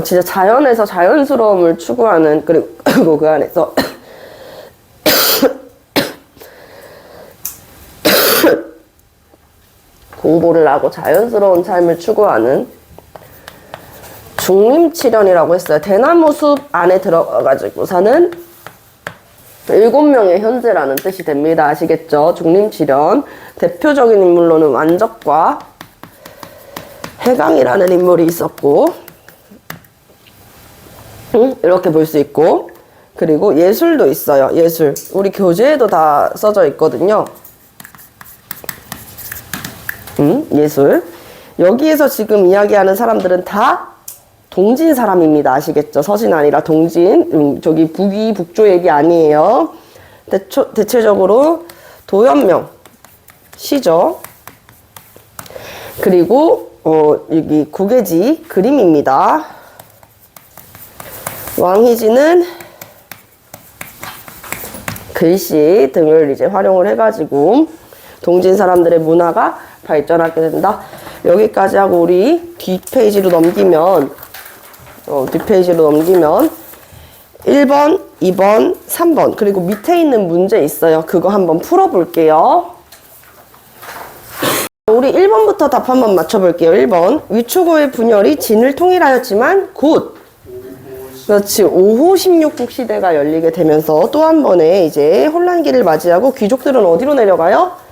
진짜 자연에서 자연스러움을 추구하는, 그리고 그 안에서 공부를 하고 자연스러운 삶을 추구하는 중림칠연이라고 했어요. 대나무 숲 안에 들어가가지고 사는 7명의 현재라는 뜻이 됩니다. 아시겠죠? 중림칠연. 대표적인 인물로는 완적과 해강이라는 인물이 있었고, 이렇게 볼 수 있고, 그리고 예술도 있어요. 예술. 우리 교재에도 다 써져 있거든요. 예술. 여기에서 지금 이야기하는 사람들은 다 동진 사람입니다. 아시겠죠? 서진 아니라 동진. 저기 북이 북조 얘기 아니에요. 대체적으로 도연명 시죠. 그리고 여기 구계지 그림입니다. 왕희지는 글씨 등을 이제 활용을 해가지고 동진 사람들의 문화가 발전하게 된다. 여기까지 하고 우리 뒷페이지로 넘기면 1번, 2번, 3번 그리고 밑에 있는 문제 있어요. 그거 한번 풀어볼게요. 우리 1번부터 답 한번 맞춰볼게요. 1번. 위초고의 분열이 진을 통일하였지만 곧 그렇지. 5호 16국 시대가 열리게 되면서 또 한 번의 이제 혼란기를 맞이하고 귀족들은 어디로 내려가요?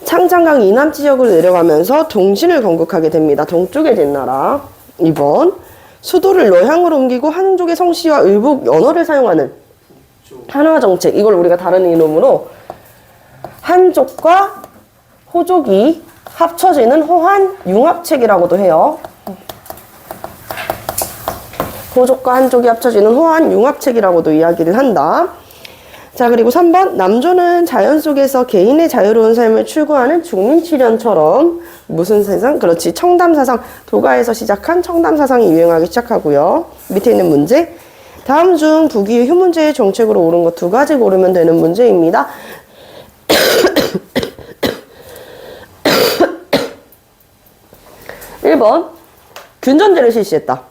창장강 이남 지역으로 내려가면서 동진을 건국하게 됩니다. 동쪽의 진나라. 2번. 수도를 노향으로 옮기고 한족의 성씨와 의복 연어를 사용하는 한화정책. 이걸 우리가 다른 이름으로 한족과 호족이 합쳐지는 호한융합책이라고도 해요. 호족과 한족이 합쳐지는 호한융합책이라고도 이야기를 한다. 자, 그리고 3번. 남조는 자연 속에서 개인의 자유로운 삶을 추구하는 중림칠연처럼 무슨 세상? 그렇지. 청담사상. 도가에서 시작한 청담사상이 유행하기 시작하고요. 밑에 있는 문제. 다음 중 북이 휴문제의 정책으로 옳은 것 2가지 고르면 되는 문제입니다. 1번. 균전제를 실시했다.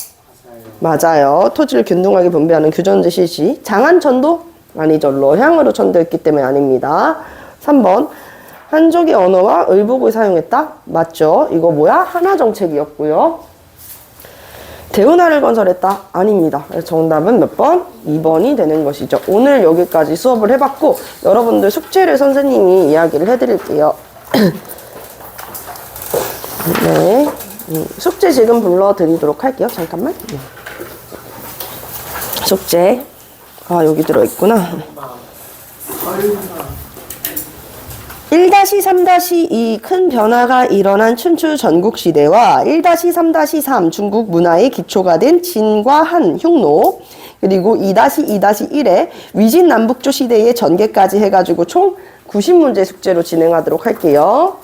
맞아요. 토지를 균등하게 분배하는 규전제 실시. 장안천도? 아니죠. 러향으로 천도했기 때문에 아닙니다. 3번. 한족의 언어와 의복을 사용했다? 맞죠. 이거 뭐야? 한화정책이었고요. 대운하를 건설했다? 아닙니다. 정답은 몇 번? 2번이 되는 것이죠. 오늘 여기까지 수업을 해봤고 여러분들 숙제를 선생님이 이야기를 해드릴게요. 네. 숙제 지금 불러드리도록 할게요. 잠깐만. 숙제. 여기 들어있구나. 1-3-2 큰 변화가 일어난 춘추 전국시대와 1-3-3 중국 문화의 기초가 된 진과 한 흉노, 그리고 2-2-1의 위진 남북조 시대의 전개까지 해가지고 총 90문제 숙제로 진행하도록 할게요.